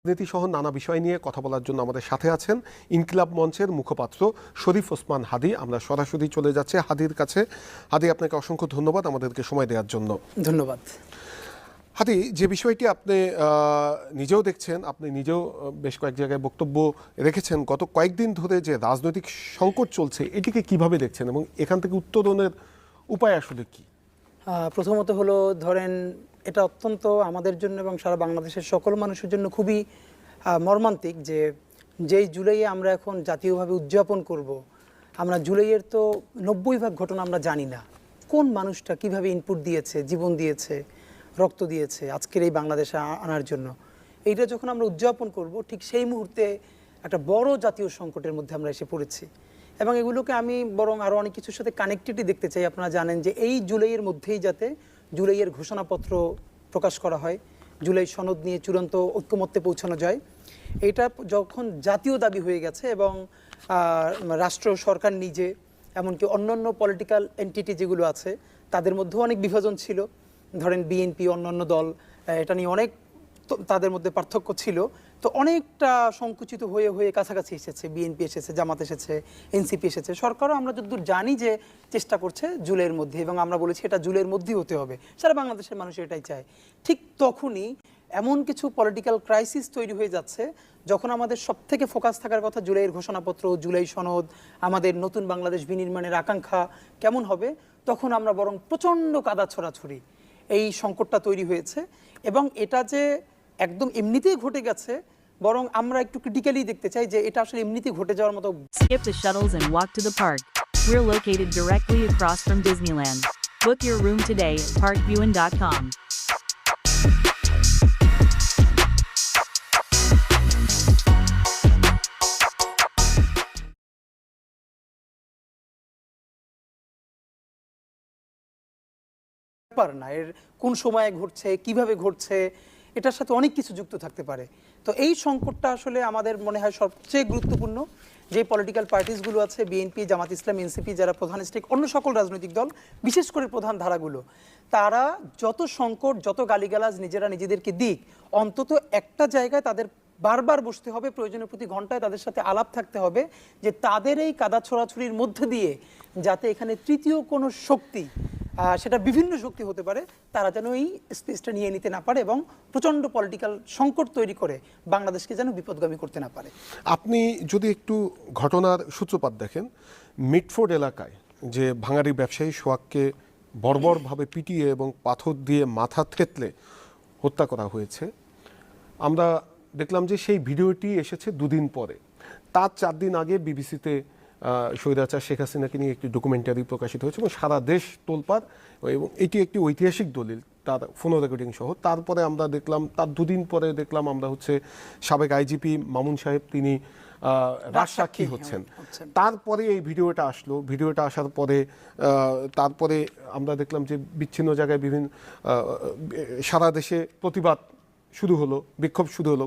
রাজনীতি সহ নানা বিষয় নিয়ে কথা বলার জন্য আমাদের সাথে আছেন ইনকিলাব মঞ্চের মুখপাত্র শরীফ ওসমান হাদী। আমরা সরাসরি চলে যাচ্ছি হাদীর কাছে। হাদী, আপনাকে অসংখ্য ধন্যবাদ আমাদেরকে সময় দেওয়ার জন্য। ধন্যবাদ। হাদী, যে বিষয়টি আপনি নিজেও দেখছেন, আপনি নিজেও বেশ কয়েক জায়গায় বক্তব্য রেখেছেন, গত কয়েকদিন ধরে যে রাজনৈতিক সংকট চলছে এটিকে কিভাবে দেখছেন এবং এখান থেকে উত্তরণের উপায় আসলে কি? প্রথমত হলো, ধরেন এটা অত্যন্ত আমাদের জন্য এবং সারা বাংলাদেশের সকল মানুষের জন্য খুবই মর্মান্তিক যে যেই জুলাইয়ে আমরা এখন জাতীয়ভাবে উদযাপন করব, আমরা জুলাইয়ের তো 90% ঘটনা আমরা জানি না। কোন মানুষটা কিভাবে ইনপুট দিয়েছে, জীবন দিয়েছে, রক্ত দিয়েছে আজকের এই বাংলাদেশে আনার জন্য, এইটা যখন আমরা উদযাপন করব ঠিক সেই মুহূর্তে একটা বড় জাতীয় সংকটের মধ্যে আমরা এসে পড়েছি। এবং এগুলোকে আমি বরং আরও অনেক কিছুর সাথে কানেক্টিভিটি দেখতে চাই। আপনারা জানেন যে এই জুলাইয়ের মধ্যেই যাতে জুলাইয়ের ঘোষণাপত্র প্রকাশ করা হয়, জুলাই সনদ নিয়ে চূড়ান্ত ঐক্যমত্যে পৌঁছানো যায়। এটা যখন জাতীয় দাবি হয়ে গেছে এবং রাষ্ট্র সরকার নিজে এমনকি অন্যান্য পলিটিক্যাল এন্টিটি যেগুলো আছে তাদের মধ্যেও অনেক বিভাজন ছিল, ধরেন বিএনপি অন্যান্য দল, এটা নিয়ে অনেক তাদের মধ্যে পার্থক্য ছিল, তো অনেকটা সংকুচিত হয়ে হয়ে কাছাকাছি এসেছে। বিএনপি এসেছে, জামাত এসেছে, এনসিপি এসেছে, সরকারও আমরা যতদূর জানি যে চেষ্টা করছে জুলাইয়ের মধ্যে, এবং আমরা বলেছি এটা জুলাইয়ের মধ্যেই হতে হবে, সারা বাংলাদেশের মানুষ এটাই চায়। ঠিক তখনই এমন কিছু পলিটিক্যাল ক্রাইসিস তৈরি হয়ে যাচ্ছে যখন আমাদের সবথেকে ফোকাস থাকার কথা জুলাইয়ের ঘোষণাপত্র, জুলাই সনদ, আমাদের নতুন বাংলাদেশ বিনির্মাণের আকাঙ্ক্ষা কেমন হবে, তখন আমরা বরং প্রচণ্ড কাদা ছড়াছড়ি এই সংকটটা তৈরি হয়েছে। এবং এটা যে একদম এমনিতেই ঘটে গেছে, বরং আমরা একটু ক্রিটিক্যালি দেখতে চাই যে এটা আসলে এমনিতেই ঘটে যাওয়ার মতো। Skip the shuttles and walk to the park. We're located directly across from Disneyland. Book your room today at parkviewen.com. ব্যাপার না এর কোন সময়ে ঘটছে, কিভাবে ঘটছে, এটার সাথে অনেক কিছু যুক্ত থাকতে পারে। তো এই সংকটটা আসলে আমাদের মনে হয় সবচেয়ে গুরুত্বপূর্ণ। যে পলিটিক্যাল পার্টিসগুলো আছে, বিএনপি, জামাত ইসলাম, এনসিপি, যারা প্রধান স্টেক, অন্য সকল রাজনৈতিক দল, বিশেষ করে প্রধান ধারাগুলো, তারা যত সংকট, যত গালিগালাজ নিজেরা নিজেদেরকে দিক, অন্তত একটা জায়গায় তাদের বারবার বসতে হবে, প্রয়োজনে প্রতি ঘন্টায় তাদের সাথে আলাপ থাকতে হবে যে তাদের এই কাদা ছোড়াছুড়ির মধ্যে দিয়ে যাতে এখানে তৃতীয় কোনো শক্তি, সেটা বিভিন্ন শক্তি হতে পারে, তারা যেন এই স্পেসটা নিয়ে নিতে না পারে এবং প্রচণ্ড পলিটিক্যাল সংকট তৈরি করে বাংলাদেশকে যেন বিপদগামী করতে না পারে। আপনি যদি একটু ঘটনার সূত্রপাত দেখেন, মিটফোর্ড এলাকায় যে ভাঙাড়ি ব্যবসায়ী সোহাগকে বর্বরভাবে পিটিয়ে এবং পাথর দিয়ে মাথা থেতলে হত্যা করা হয়েছে, আমরা দেখলাম যে সেই ভিডিওটি এসেছে দুদিন পরে। তার 4 দিন আগে বিবিসিতে স্বৈরাচার শেখ হাসিনাকে নিয়ে একটি ডকুমেন্টারি প্রকাশিত হয়েছে এবং সারা দেশ তোলপাড়, এবং এটি একটি ঐতিহাসিক দলিল, তার ফোনো রেকর্ডিং সহ। তারপরে আমরা দেখলাম, তার দুদিন পরে দেখলাম আমরা সাবেক আইজিপি মামুন সাহেব তিনি রাজসাক্ষী হচ্ছেন। তারপরে এই ভিডিওটা আসলো। ভিডিওটা আসার পরে তারপরে আমরা দেখলাম যে বিচ্ছিন্ন জায়গায় বিভিন্ন সারা দেশে প্রতিবাদ শুরু হলো, বিক্ষোভ শুরু হলো।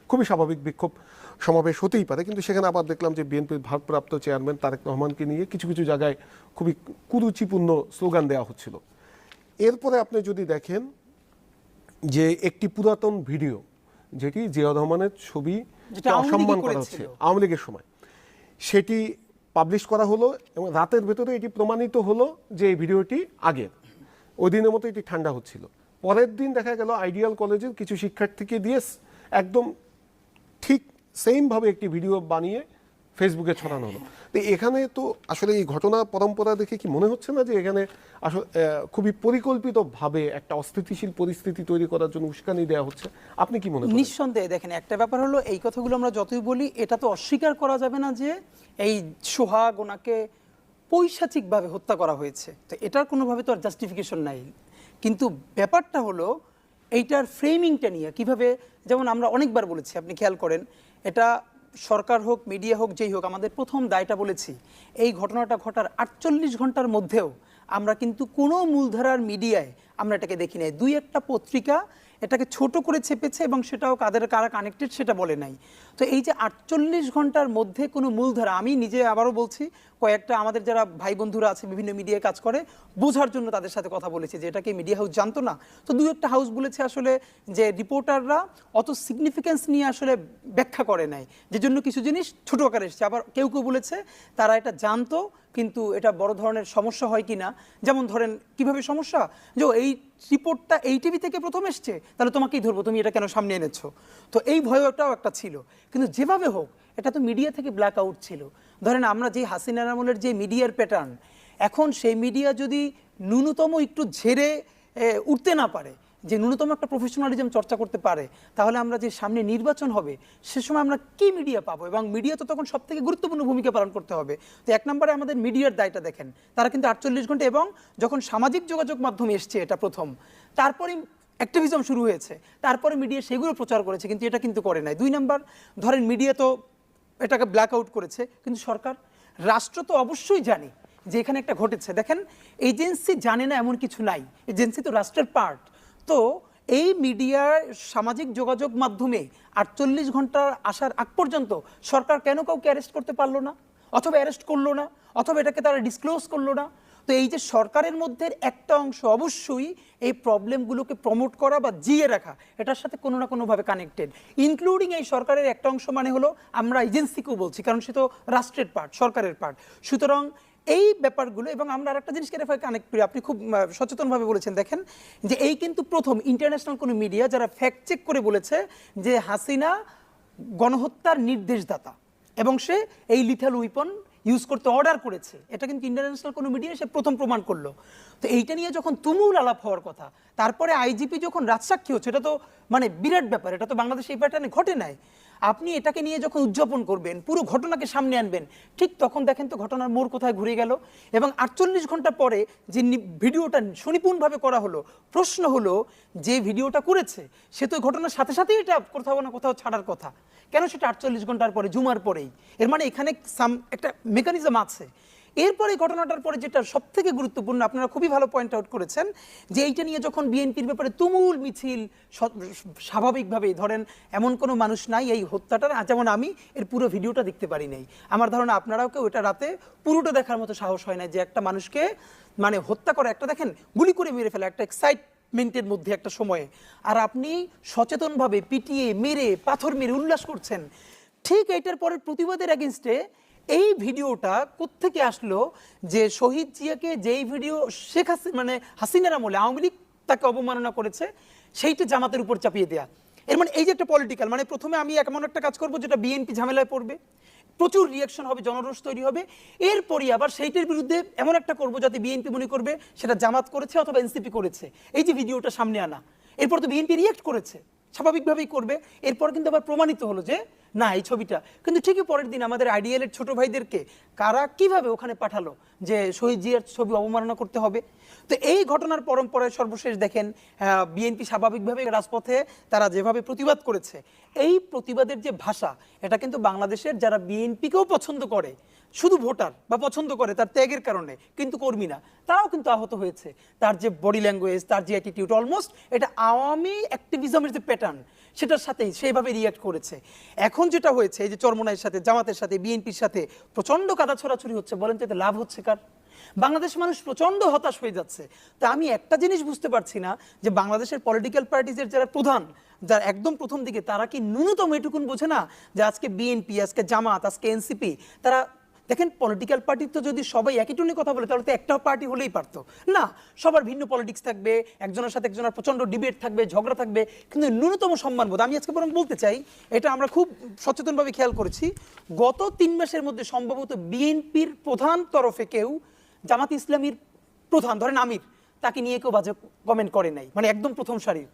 খুবই স্বাভাবিক, বিক্ষোভ সমাবেশ হতেই পারে, কিন্তু সেখানে আবার দেখলাম যে বিএনপির ভারপ্রাপ্ত চেয়ারম্যান তারেক রহমানকে নিয়ে কিছু কিছু জায়গায় খুবই কুরুচিপূর্ণ স্লোগান দেওয়া হচ্ছিল। এরপরে আপনি যদি দেখেন যে একটি পুরাতন ভিডিও, যেটি জিয়া রহমানের ছবি অসম্মান করা হচ্ছে আওয়ামী লীগের সময়, সেটি পাবলিশ করা হলো এবং রাতের ভেতরে এটি প্রমাণিত হলো যে এই ভিডিওটি আগের, ওই দিনের মতো এটি ঠান্ডা হচ্ছিল। পরের দিন দেখা গেল আইডিয়াল কলেজের কিছু শিক্ষার্থীকে দিয়ে একদম ঠিক সেমভাবে একটি ভিডিও বানিয়ে ফেসবুকে ছড়ানো হলো। তো এখানে তো আসলে এই ঘটনা পরম্পরা দেখে কি মনে হচ্ছে না যে এখানে আসলে খুবই পরিকল্পিতভাবে একটা অস্থিতিশীল পরিস্থিতি তৈরি করার জন্য উস্কানি দেওয়া হচ্ছে? আপনি কি মনে করেন? নিঃসন্দেহে দেখেন, একটা ব্যাপার হলো, এই কথাগুলো আমরা যতই বলি এটা তো অস্বীকার করা যাবে না যে এই সোহাগ, ওনাকে পৈশাচিকভাবে হত্যা করা হয়েছে, তো এটার কোনোভাবে তো আর জাস্টিফিকেশন নাই। কিন্তু ব্যাপারটা হলো এইটার ফ্রেমিংটা নিয়ে কিভাবে, যেমন আমরা অনেকবার বলেছি, আপনি খেয়াল করেন, এটা সরকার হোক, মিডিয়া হোক, যেই হোক, আমাদের প্রথম দায়টা বলেছি, এই ঘটনাটা ঘটার 48 ঘন্টার মধ্যেও আমরা কিন্তু কোনো মূলধারার মিডিয়ায় আমরা এটাকে দেখি নাই। 2-1টা পত্রিকা এটাকে ছোট করে ছেপেছে এবং সেটাও কারা কানেক্টেড সেটা বলে নাই। তো এই যে 48 ঘন্টার মধ্যে কোনো মূলধারা, আমি নিজে আবারও বলছি, কয়েকটা আমাদের যারা ভাই বন্ধুরা আছে বিভিন্ন মিডিয়ায় কাজ করে বোঝার জন্য তাদের সাথে কথা বলেছে যে এটা কি মিডিয়া হাউস জানতো না। তো দুই একটা হাউস বলেছে আসলে যে রিপোর্টাররা অত সিগনিফিক্যান্স নিয়ে আসলে ব্যাখ্যা করে নাই, যে জন্য কিছু জিনিস ছোট আকারে এসেছে। আবার কেউ কেউ বলেছে তারা এটা জানতো কিন্তু এটা বড় ধরনের সমস্যা হয় কি না। যেমন ধরেন কিভাবে সমস্যা, যে এই রিপোর্টটা এই টিভি থেকে প্রথম এসছে, তাহলে তোমাকেই ধরবো, তুমি এটা কেন সামনে এনেছো। তো এই ভয়টাও একটা ছিল। কিন্তু যেভাবে হোক এটা তো মিডিয়া থেকে ব্ল্যাক আউট ছিল। ধরেন আমরা যে হাসিনা আমলের যে মিডিয়ার প্যাটার্ন, এখন সেই মিডিয়া যদি ন্যূনতম একটু ঝেড়ে উঠতে না পারে, যে ন্যূনতম একটা প্রফেশনালিজম চর্চা করতে পারে, তাহলে আমরা যে সামনে নির্বাচন হবে সে সময় আমরা কি মিডিয়া পাবো। এবং মিডিয়া তো তখন সব থেকে গুরুত্বপূর্ণ ভূমিকা পালন করতে হবে। তো এক নম্বরে আমাদের মিডিয়ার দায়টা দেখেন, তারা কিন্তু 48 ঘন্টা, এবং যখন সামাজিক যোগাযোগ মাধ্যম এসছে এটা প্রথম, তারপরে অ্যাক্টিভিজম শুরু হয়েছে, তারপরে মিডিয়া সেগুলো প্রচার করেছে, কিন্তু এটা কিন্তু করে নাই। দুই নম্বর, ধরেন মিডিয়া তো এটাকে ব্ল্যাক আউট করেছে, কিন্তু সরকার রাষ্ট্র তো অবশ্যই জানে যে এখানে একটা ঘটেছে। দেখেন এজেন্সি জানে না এমন কিছু নাই, এজেন্সি তো রাষ্ট্রের পার্ট। তো এই মিডিয়ার সামাজিক যোগাযোগ মাধ্যমে 48 ঘন্টা আসার আগ পর্যন্ত সরকার কেন কাউকে অ্যারেস্ট করতে পারলো না, অথবা অ্যারেস্ট করলো না, অথবা এটাকে তারা ডিসক্লোজ করলো না। তো এই যে সরকারের মধ্যে একটা অংশ অবশ্যই এই প্রবলেমগুলোকে প্রমোট করা বা জিয়ে রাখা, এটার সাথে কোনো না কোনোভাবে কানেক্টেড। ইনক্লুডিং এই সরকারের একটা অংশ মানে হলো আমরা এজেন্সিকেও বলছি, কারণ সে তো রাষ্ট্রের পার্ট, সরকারের পার্ট। সুতরাং এই ব্যাপারগুলো, এবং আমরা আরেকটা জিনিসকে রেফার কানেক্ট করি, আপনি খুব সচেতনভাবে বলেছেন। দেখেন যে এই কিন্তু প্রথম ইন্টারন্যাশনাল কোনো মিডিয়া যারা ফ্যাক্ট চেক করে বলেছে যে হাসিনা গণহত্যার নির্দেশদাতা এবং সে এই লিথাল উইপন ইউজ করতে অর্ডার করেছে, এটা কিন্তু ইন্টারন্যাশনাল কোনো মিডিয়া সে প্রথম প্রমাণ করলো। তো এইটা নিয়ে যখন তুমুল আলাপ হওয়ার কথা, তারপরে আইজিপি যখন রাজসাক্ষী হচ্ছে, এটা তো মানে বিরাট ব্যাপার, এটা তো বাংলাদেশে এই প্যাটার্নে ঘটে নাই। আপনি এটাকে নিয়ে যখন উদযাপন করবেন, পুরো ঘটনাকে সামনে আনবেন, ঠিক তখন দেখেন তো ঘটনার মোড় কোথায় ঘুরে গেল। এবং 48 ঘন্টা পরে যে ভিডিওটা সুনিপুণভাবে করা হলো, প্রশ্ন হলো যে ভিডিওটা করেছে সে তো ঘটনার সাথে সাথেই এটা কোথাও না কোথাও ছাড়ার কথা, কেন সেটা 48 ঘন্টার পরে, জুমার পরেই? এর মানে এখানে একটা মেকানিজম আছে। এরপরে ঘটনাটার পরে যেটা সব থেকে গুরুত্বপূর্ণ, আপনারা খুবই ভালো পয়েন্ট আউট করেছেন, যে এইটা নিয়ে যখন বিএনপির ব্যাপারে তুমুল মিছিল, স্বাভাবিকভাবেই ধরেন এমন কোনো মানুষ নাই এই হত্যাটার, যেমন আমি এর পুরো ভিডিওটা দেখতে পারি নাই, আমার ধারণা আপনারাও কেউ এটা রাতে পুরোটা দেখার মতো সাহস হয় না, যে একটা মানুষকে মানে হত্যা করে, একটা দেখেন গুলি করে মেরে ফেলা, একটা এক্সাইটমেন্টের মধ্যে একটা সময়ে, আর আপনি সচেতনভাবে পিটিয়ে মেরে পাথর মেরে উল্লাস করছেন। ঠিক এইটার পরের প্রতিবাদের এগেনস্টে এই ভিডিওটা কোত্থেকে আসলো, যে শহীদ জিয়াকে যেই ভিডিও শেখ হাসিনা মানে হাসিনার আমলে আওয়ামী লীগ তাকে অবমাননা করেছে, সেইটা জামাতের উপর চাপিয়ে দেয়া। এর মানে এই যে একটা পলিটিক্যাল, মানে প্রথমে আমি এমন একটা কাজ করবো যেটা বিএনপি ঝামেলায় পড়বে, প্রচুর রিয়াকশন হবে, জনরোষ তৈরি হবে, এরপরই আবার সেইটার বিরুদ্ধে এমন একটা করবো যাতে বিএনপি মনে করবে সেটা জামাত করেছে অথবা এনসিপি করেছে। এই যে ভিডিওটা সামনে আনা, এরপর তো বিএনপি রিয়াক্ট করেছে, স্বাভাবিকভাবেই করবে। এরপর কিন্তু আবার প্রমাণিত হলো যে না, এই ছবিটা কিন্তু ঠিকই পরের দিন আমাদের আইডিএলের ছোট ভাইদেরকে কারা কিভাবে ওখানে পাঠালো যে শহীদ জিয়ার ছবি অবমাননা করতে হবে। তো এই ঘটনার পরম্পরায় সর্বশেষ দেখেন বিএনপি স্বাভাবিকভাবে রাজপথে তারা যেভাবে প্রতিবাদ করেছে, এই প্রতিবাদের যে ভাষা, এটা কিন্তু বাংলাদেশের যারা বিএনপিকেও পছন্দ করে, শুধু ভোটার বা পছন্দ করে তার ত্যাগের কারণে, কিন্তু কর্মী না, তারাও কিন্তু আহত হয়েছে। তার যে বডি ল্যাঙ্গুয়েজ, তার যে অ্যাটিটিউড, অলমোস্ট এটা আওয়ামী অ্যাক্টিভিজমের যে প্যাটার্ন সেটার সাথেই সেইভাবে রিয়াক্ট করেছে। এখন যেটা হয়েছে, এই যে চরমোনাইয়ের সাথে, জামাতের সাথে, বিএনপির সাথে প্রচন্ড কাদা ছড়াছড়ি হচ্ছে, বলেন তো এতে লাভ হচ্ছে কার? বাংলাদেশ মানুষ প্রচন্ড হতাশ হয়ে যাচ্ছে। তা আমি একটা জিনিস বুঝতে পারছি না, যে বাংলাদেশের পলিটিক্যাল পার্টিজের যারা প্রধান, যারা একদম প্রথম দিকে, তারা কি ন্যূনতম এটুকুন বোঝে না যে আজকে বিএনপি, আজকে জামাত, আজকে এনসিপি, তারা দেখেন পলিটিক্যাল পার্টি তো যদি সবাই একই টনে কথা বলে তাহলে তো একটা পার্টি হলেই পারতো না, সবার ভিন্ন পলিটিক্স থাকবে, একজনের সাথে একজনের প্রচন্ড ডিবেট থাকবে, ঝগড়া থাকবে, কিন্তু ন্যূনতম সম্মানবোধ। আমি আজকে বরং বলতে চাই, এটা আমরা খুব সচেতনভাবে খেয়াল করেছি, গত 3 মাসের মধ্যে সম্ভবত বিএনপির প্রধান তরফে কেউ জামাত ইসলামীর প্রধান ধরেন আমির, তাকে নিয়ে কেউ বাজে কমেন্ট করে নাই, মানে একদম প্রথম সারির।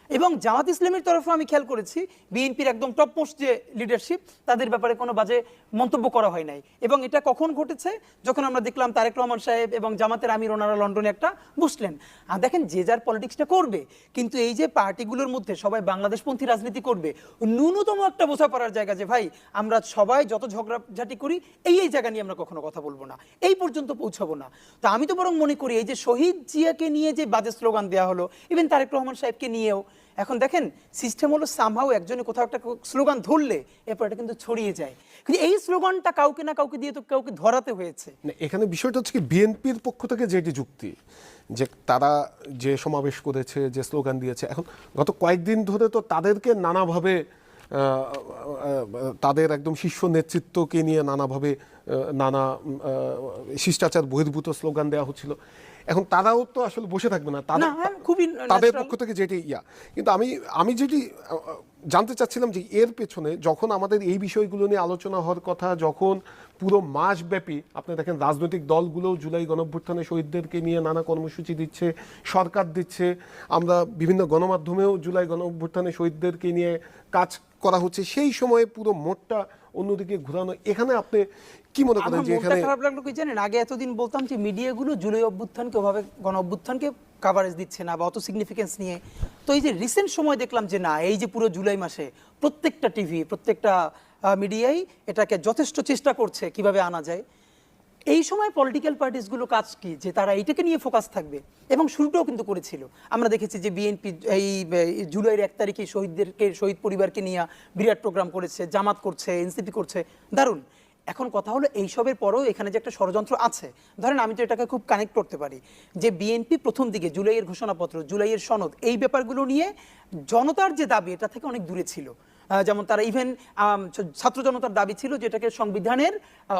এবং জামাত ইসলামের তরফে আমি খেয়াল করেছি বিএনপির একদম টপমোস্ট যে লিডারশিপ, তাদের ব্যাপারে কোনো বাজে মন্তব্য করা হয় নাই। এবং এটা কখন ঘটেছে, যখন আমরা দেখলাম তারেক রহমান সাহেব এবং জামাতের আমির ওনারা লন্ডনে একটা বসলেন। আর দেখেন যে যার পলিটিক্সটা করবে, কিন্তু এই যে পার্টিগুলোর মধ্যে সবাই বাংলাদেশপন্থী রাজনীতি করবে, ন্যূনতম একটা বোঝাপড়ার জায়গা, যে ভাই আমরা সবাই যত ঝগড়াঝাটি করি এই জায়গা নিয়ে আমরা কখনো কথা বলবো না, এই পর্যন্ত পৌঁছাবো না। তো আমি তো বরং মনে করি এই যে শহীদ জিয়াকে নিয়ে যে বাজে স্লোগান দেওয়া হলো, ইভেন তারেক রহমান সাহেবকে নিয়েও, এখন দেখেন সিস্টেম হলো সামহাও একজনে কোথাও একটা স্লোগান ধরলে এরপর এটা কিন্তু ছড়িয়ে যায়, কিন্তু এই স্লোগানটা কাউকে না কাউকে দিয়ে তো কাউকে ধরাতে হয়েছে। না, এখানে বিষয়টা হচ্ছে কি, বিএনপির পক্ষ থেকে যেটি যুক্তি যে তারা যে সমাবেশ করেছে, যে স্লোগান দিয়েছে, এখন গত কয়েকদিন ধরে তো তাদেরকে নানাভাবে তাদের একদম শীর্ষ নেতৃত্বকে নিয়ে নানাভাবে নানা শিষ্টাচার বহির্ভূত স্লোগান দেওয়া হচ্ছিল। এখন তারাও তো আসলে বসে থাকবে না, না, হ্যাঁ, খুবই তাদের natural। পক্ষ থেকে যেটি কিন্তু আমি যেটি জানতে চাচ্ছিলাম যে এর পেছনে যখন আমাদের এই বিষয়গুলো নিয়ে আলোচনা হওয়ার কথা, যখন পুরো মাসব্যাপী আপনি দেখেন রাজনৈতিক দলগুলো জুলাই গণঅভ্যুত্থানে শহীদদেরকে নিয়ে নানা কর্মসূচি দিচ্ছে, সরকার দিচ্ছে, আমরা বিভিন্ন গণমাধ্যমেও জুলাই গণঅভ্যুত্থানে শহীদদেরকে নিয়ে কাজ করা হচ্ছে, সেই সময়ে পুরো মোড়টা অন্যদিকে ঘোরানো, এখানে আপনি কি মনে করেন আমার যে মনটা এখানে? খারাপ লাগলো কি জানেন, আগে এতদিন বলতাম যে মিডিয়াগুলো জুলাই অভ্যুত্থানকে ওভাবে গণ অভ্যুত্থানকে কাভারেজ দিচ্ছে না বা অত সিগনিফিকেন্স নিয়ে। তো এই যে রিসেন্ট সময় দেখলাম যে না, এই যে পুরো জুলাই মাসে প্রত্যেকটা টিভি, প্রত্যেকটা মিডিয়াই এটাকে যথেষ্ট চেষ্টা করছে কিভাবে আনা যায়। এই সময় পলিটিক্যাল পার্টিসগুলো কাজ কি, যে তারা এইটাকে নিয়ে ফোকাস থাকবে, এবং শুরুটাও কিন্তু করেছিল। আমরা দেখেছি যে বিএনপি এই জুলাইয়ের 1 তারিখে শহীদ পরিবারকে নিয়ে বিরাট প্রোগ্রাম করেছে, জামাত করছে, এনসিপি করছে, দারুণ। এখন কথা হলো এইসবের পরেও এখানে যে একটা ষড়যন্ত্র আছে, ধরেন আমি তো এটাকে খুব কানেক্ট করতে পারি যে বিএনপি প্রথম দিকে জুলাইয়ের ঘোষণাপত্র, জুলাইয়ের সনদ, এই ব্যাপারগুলো নিয়ে জনতার যে দাবি এটা থেকে অনেক দূরে ছিল। যেমন তারা ইভেন ছাত্র জনতার দাবি ছিল যেটাকে সংবিধানের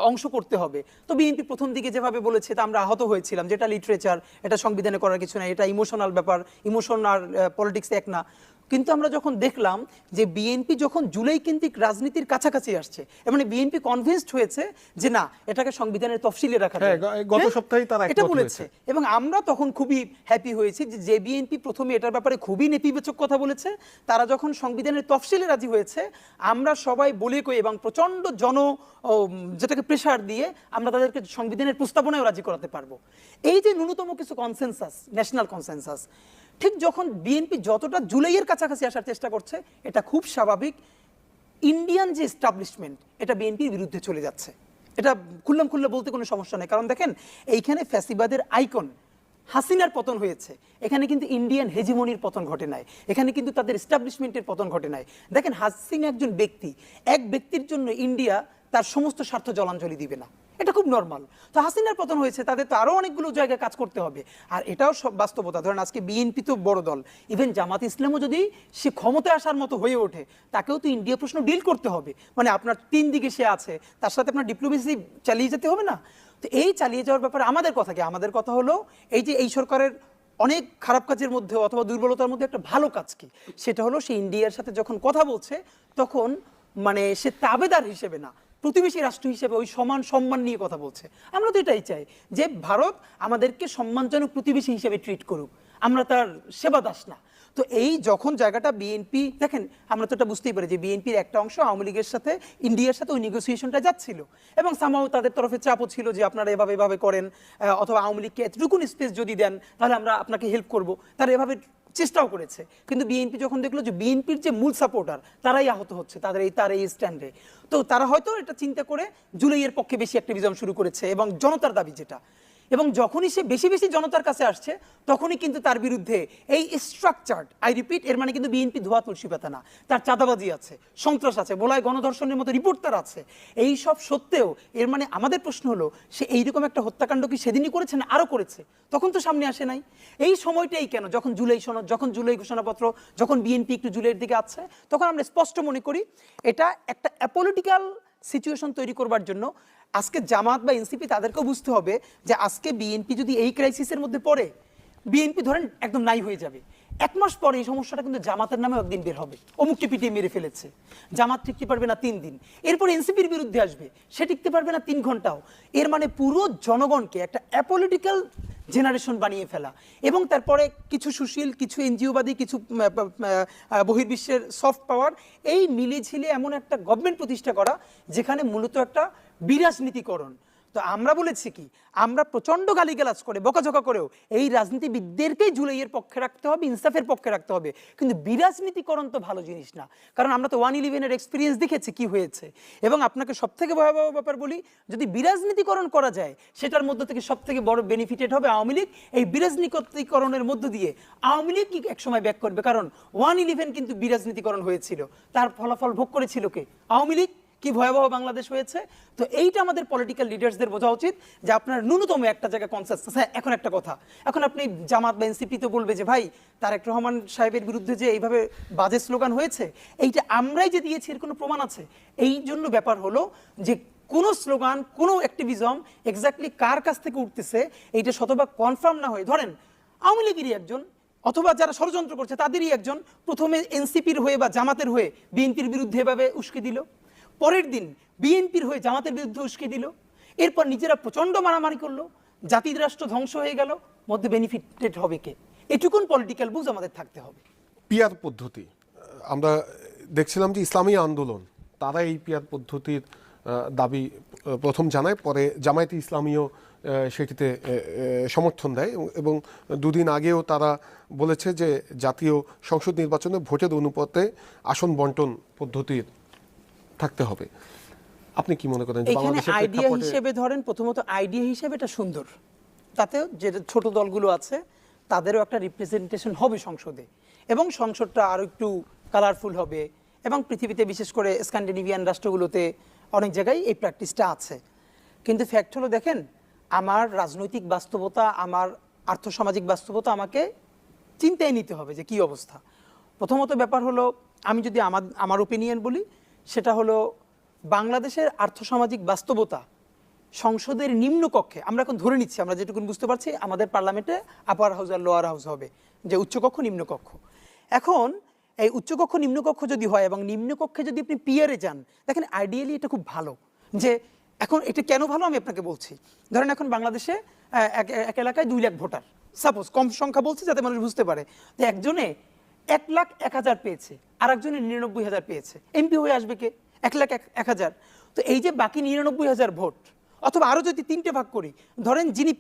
অংশ করতে হবে। তো বিএনপি প্রথম দিকে যেভাবে বলেছে তা আমরা আহত হয়েছিলাম, যেটা লিটারেচার, এটা সংবিধানে করার কিছু না, এটা ইমোশনাল ব্যাপার, ইমোশন আর পলিটিক্স এক না। কিন্তু আমরা যখন দেখলাম যে বিএনপি যখন জুলাই কেন্দ্রিক রাজনীতির কাছাকাছি আসছে, মানে বিএনপি কনভিন্সড হয়েছে যে না, এটাকে সংবিধানের তফসিলে রাখা যায়। গত সপ্তাহেই তারা এটা একমত বলেছে, এবং আমরা তখন খুবই হ্যাপি হয়েছি যে বিএনপি প্রথমে এটার ব্যাপারে খুবই নেতিবাচক কথা বলেছে, তারা যখন সংবিধানের তফসিলে রাজি হয়েছে, আমরা সবাই বলে কই এবং প্রচন্ড যেটাকে প্রেসার দিয়ে আমরা তাদেরকে সংবিধানের প্রস্তাবনায় রাজি করাতে পারবো। এই যে ন্যূনতম কিছু কনসেনসাস, ন্যাশনাল কনসেনসাস, ঠিক যখন বিএনপি যতটা জুলাইয়ের কাছাকাছি আসার চেষ্টা করছে, এটা খুব স্বাভাবিক ইন্ডিয়ান যে এস্টাবলিশমেন্ট এটা বিএনপির বিরুদ্ধে চলে যাচ্ছে। এটা খুল্লাম খুল্লা বলতে কোনো সমস্যা নেই, কারণ দেখেন এইখানে ফ্যাসিবাদের আইকন হাসিনার পতন হয়েছে, এখানে কিন্তু ইন্ডিয়ান হেজিমনির পতন ঘটে নাই, এখানে কিন্তু তাদের এস্টাবলিশমেন্টের পতন ঘটে নাই। দেখেন হাসিনা একজন ব্যক্তি, এক ব্যক্তির জন্য ইন্ডিয়া তার সমস্ত স্বার্থ জলাঞ্জলি দিবে না, এটা খুব নর্মাল। তো হাসিনার পতন হয়েছে, তাদের তো আরো অনেকগুলো জায়গায় কাজ করতে হবে, আর এটাও সব বাস্তবতা। ধরেন আজকে বিএনপি তো বড় দল, ইভেন জামাত ইসলামও যদি সে ক্ষমতায় আসার মতো হয়ে ওঠে, তাকেও তো ইন্ডিয়া প্রশ্ন ডিল করতে হবে। মানে আপনার 3 দিকে সে আছে, তার সাথে আপনার ডিপ্লোমেসি চালিয়ে যেতে হবে না? তো এই চালিয়ে যাওয়ার ব্যাপারে আমাদের কথা কি? আমাদের কথা হলো এই যে এই সরকারের অনেক খারাপ কাজের মধ্যে অথবা দুর্বলতার মধ্যে একটা ভালো কাজ কি, সেটা হলো সে ইন্ডিয়ার সাথে যখন কথা বলছে তখন মানে সে তাবেদার হিসেবে না, প্রতিবেশী রাষ্ট্র হিসেবে ওই সমান সম্মান নিয়ে কথা বলছে। আমরা তো এটাই চাই যে ভারত আমাদেরকে সম্মানজনক প্রতিবেশী হিসেবে ট্রিট করুক, আমরা তার সেবা দাস না। তো এই যখন জায়গাটা বিএনপি, দেখেন আমরা তো এটা বুঝতেই পারি যে বিএনপির একটা অংশ আওয়ামী লীগের সাথে ইন্ডিয়ার সাথে ওই নেগোসিয়েশনটা যাচ্ছিল, এবং সামাও তাদের তরফে চাপও ছিল যে আপনারা এভাবে করেন, অথবা আওয়ামী লীগকে এতটুকুন স্পেস যদি দেন তাহলে আমরা আপনাকে হেল্প করব, তারা এভাবে চেষ্টাও করেছে। কিন্তু বিএনপি যখন দেখলো যে বিএনপির যে মূল সাপোর্টার তারাই আহত হচ্ছে তার এই স্ট্যান্ডে, তো তারা হয়তো এটা চিন্তা করে জুলাইয়ের পক্ষে বেশি অ্যাক্টিভিজম শুরু করেছে, এবং জনতার দাবি যেটা, এবং যখনই সে বেশি বেশি জনতার কাছে আসছে তখনই কিন্তু তার বিরুদ্ধে এই স্ট্রাকচার্ড, আই রিপিট, এর মানে কিন্তু বিএনপি ধোয়া তুলসী পাতা না, তার চাঁদাবাজি আছে, সন্ত্রাস আছে, বলায় গণধর্ষণের মতো রিপোর্ট তার আছে। এই সব সত্ত্বেও এর মানে আমাদের প্রশ্ন হলো সে এইরকম একটা হত্যাকাণ্ড কি সেদিনই করেছে না আরও করেছে? তখন তো সামনে আসে নাই। এই সময়টাই কেন, যখন জুলাই সনদ, যখন জুলাই ঘোষণাপত্র, যখন বিএনপি একটু জুলাইয়ের দিকে আসছে, তখন আমরা স্পষ্ট মনে করি এটা একটা অ্যাপলিটিক্যাল সিচুয়েশন তৈরি করবার জন্য আজকে জামাত বা এনসিপি তাদেরকেও বুঝতে হবে যে আজকে বিএনপি যদি এই ক্রাইসিসের মধ্যে পড়ে, বিএনপি ধরেন একদম নাই হয়ে যাবে, 1 মাস পরে এই সমস্যাটা কিন্তু জামাতের নামে একদিন বের হবে, অমুকটি পিটিয়ে মেরে ফেলেছে, জামাত টিকতে পারবে না 3 দিন, এরপর এনসিপির বিরুদ্ধে আসবে, সে টিকতে পারবে না 3 ঘন্টাও। এর মানে পুরো জনগণকে একটা অ্যাপলিটিক্যাল জেনারেশন বানিয়ে ফেলা, এবং তারপরে কিছু সুশীল, কিছু এনজিওবাদী, কিছু বহির্বিশ্বের সফট পাওয়ার, এই মিলে ঝিলে এমন একটা গভর্নমেন্ট প্রতিষ্ঠা করা যেখানে মূলত একটা বিরাজনীতিকরণ। তো আমরা বলেছি কি, আমরা প্রচন্ড গালিগালাজ করে বকাঝকা করেও এই রাজনীতিবিদদেরকেই জুলাইয়ের পক্ষে রাখতে হবে, ইনসাফের পক্ষে রাখতে হবে, কিন্তু বিরাজনীতিকরণ তো ভালো জিনিস না। কারণ আমরা তো 1/11-এর এক্সপিরিয়েন্স দেখেছি কি হয়েছে। এবং আপনাকে সব থেকে ভয়াবহ ব্যাপার বলি, যদি বিরাজনীতিকরণ করা যায় সেটার মধ্যে থেকে সব থেকে বড় বেনিফিটেড হবে আওয়ামী লীগ। এই বিরাজনীতিকরণের মধ্য দিয়ে আওয়ামী লীগ কি একসময় ব্যাক করবে, কারণ 1/11 কিন্তু বিরাজনীতিকরণ হয়েছিল, তার ফলাফল ভোগ করেছিল কে? আওয়ামী লীগ। কি ভয়াবহ বাংলাদেশ হয়েছে। তো এইটা আমাদের পলিটিক্যাল লিডার্সদের বোঝা উচিত যে আপনার ন্যূনতম একটা জায়গায় কনসেনসাস। হ্যাঁ, এখন একটা কথা, এখন আপনি জামাত বা এনসিপি তো বলবে যে ভাই তারেক রহমান সাহেবের বিরুদ্ধে যে এইভাবে বাজে স্লোগান হয়েছে, এইটা আমরাই যে দিয়েছি এর কোনো প্রমাণ আছে? এই জন্য ব্যাপার হলো যে কোনো স্লোগান, কোনো অ্যাক্টিভিজম এক্স্যাক্টলি কার কাছ থেকে উঠতেছে এইটা শতভাগ কনফার্ম না হয়ে, ধরেন আওয়ামী লীগেরই একজন অথবা যারা ষড়যন্ত্র করছে তাদেরই একজন প্রথমে এনসিপির হয়ে বা জামাতের হয়ে বিএনপির বিরুদ্ধে এভাবে উস্কে দিল, পরের দিন বিএনপির হয়ে জামাতের বিরুদ্ধে উস্কে দিল, এরপর নিজেরা প্রচন্ড মারামারি করলো, জাতির রাষ্ট্র ধ্বংস হয়ে গেল, মধ্যে বেনিফিটেড হবে কে? এটুকুন পলিটিক্যাল বুঝ আমাদের থাকতে হবে। পিয়ার পদ্ধতি আমরা দেখছিলাম যে ইসলামী আন্দোলন তারা এই পিয়ার পদ্ধতির দাবি প্রথম জানায়, পরে জামায়াতে ইসলামীও সেটিতে সমর্থন দেয় এবং দুদিন আগেও তারা বলেছে যে জাতীয় সংসদ নির্বাচনে ভোটের অনুপাতে আসন বন্টন পদ্ধতির থাকতে হবে। আপনি কি মনে করেন যে এখানে বাংলাদেশের আইডিয়া প্রেক্ষাপটে হিসেবে ধরেন, প্রথমত আইডিয়া হিসেবে এটা সুন্দর, তাতে যে ছোট দলগুলো আছে তাদেরও একটা রিপ্রেজেন্টেশন হবে সংসদে, এবং সংসদটা আরো একটু কালারফুল হবে, এবং পৃথিবীতে বিশেষ করে স্ক্যান্ডিনেভিয়ান রাষ্ট্রগুলোতে অনেক জায়গায় এই প্র্যাকটিসটা আছে। কিন্তু ফ্যাক্ট হলো, দেখেন আমার রাজনৈতিক বাস্তবতা, আমার আর্থসামাজিক বাস্তবতা আমাকে চিন্তায় নিতে হবে যে কি অবস্থা। প্রথমত ব্যাপার হলো, আমি যদি আমার ওপিনিয়ন বলি, সেটা হলো বাংলাদেশের আর্থসামাজিক বাস্তবতা সংসদের নিম্নকক্ষে, আমরা এখন ধরে নিচ্ছি, আমরা যেটুকু বুঝতে পারছি আমাদের পার্লামেন্টে আপার হাউস আর লোয়ার হাউস হবে, যে উচ্চকক্ষ নিম্নকক্ষ। এখন এই উচ্চকক্ষ নিম্নকক্ষ যদি হয় এবং নিম্নকক্ষে যদি আপনি পিয়ারে যান, দেখেন আইডিয়ালি এটা খুব ভালো। যে এখন এটা কেন ভালো আমি আপনাকে বলছি। ধরেন এখন বাংলাদেশে এক এলাকায় 2 লাখ ভোটার, সাপোজ, কম সংখ্যা বলছি যাতে মানুষ বুঝতে পারে, যে একজনে 1,01,000 পেয়েছে আর একজনে 99,000 পেয়েছে, এমপি হয়ে আসবে কে? 1,01,000। তো এই যে বাকি 99,000 ভোট, অথবা আরো যদি 3টে ভাগ করি, ধরেন যিনি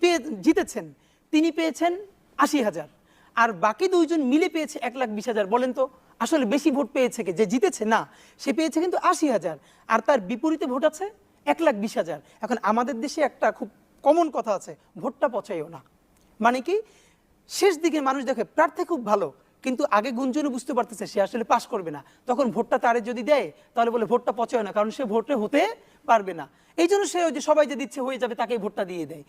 জিতেছেন তিনি পেয়েছেন 80,000, আর বাকি 2 জন মিলে পেয়েছে 1,20,000। বলেন তো আসলে বেশি ভোট পেয়েছে কে? যে জিতেছে না, সে পেয়েছে কিন্তু 80,000, আর তার বিপরীতে ভোট আছে 1,20,000। এখন আমাদের দেশে একটা খুব কমন কথা আছে, ভোটটা পচাইও না। মানে কি, শেষ দিকে মানুষ দেখে প্রার্থী খুব ভালো, কিন্তু আগে গুঞ্জনে বুঝতে পারতেছে সে আসলে পাশ করবে না, তখন ভোটটা তারে যদি দেয় তাহলে বলে ভোটটা পচায় না, কারণ সে ভোটে হতে পারবে না। এই জন্য সে ওই যে সবাই যে দিচ্ছে হয়ে যাবে তাকেই ভোটটা দিয়ে দেয়।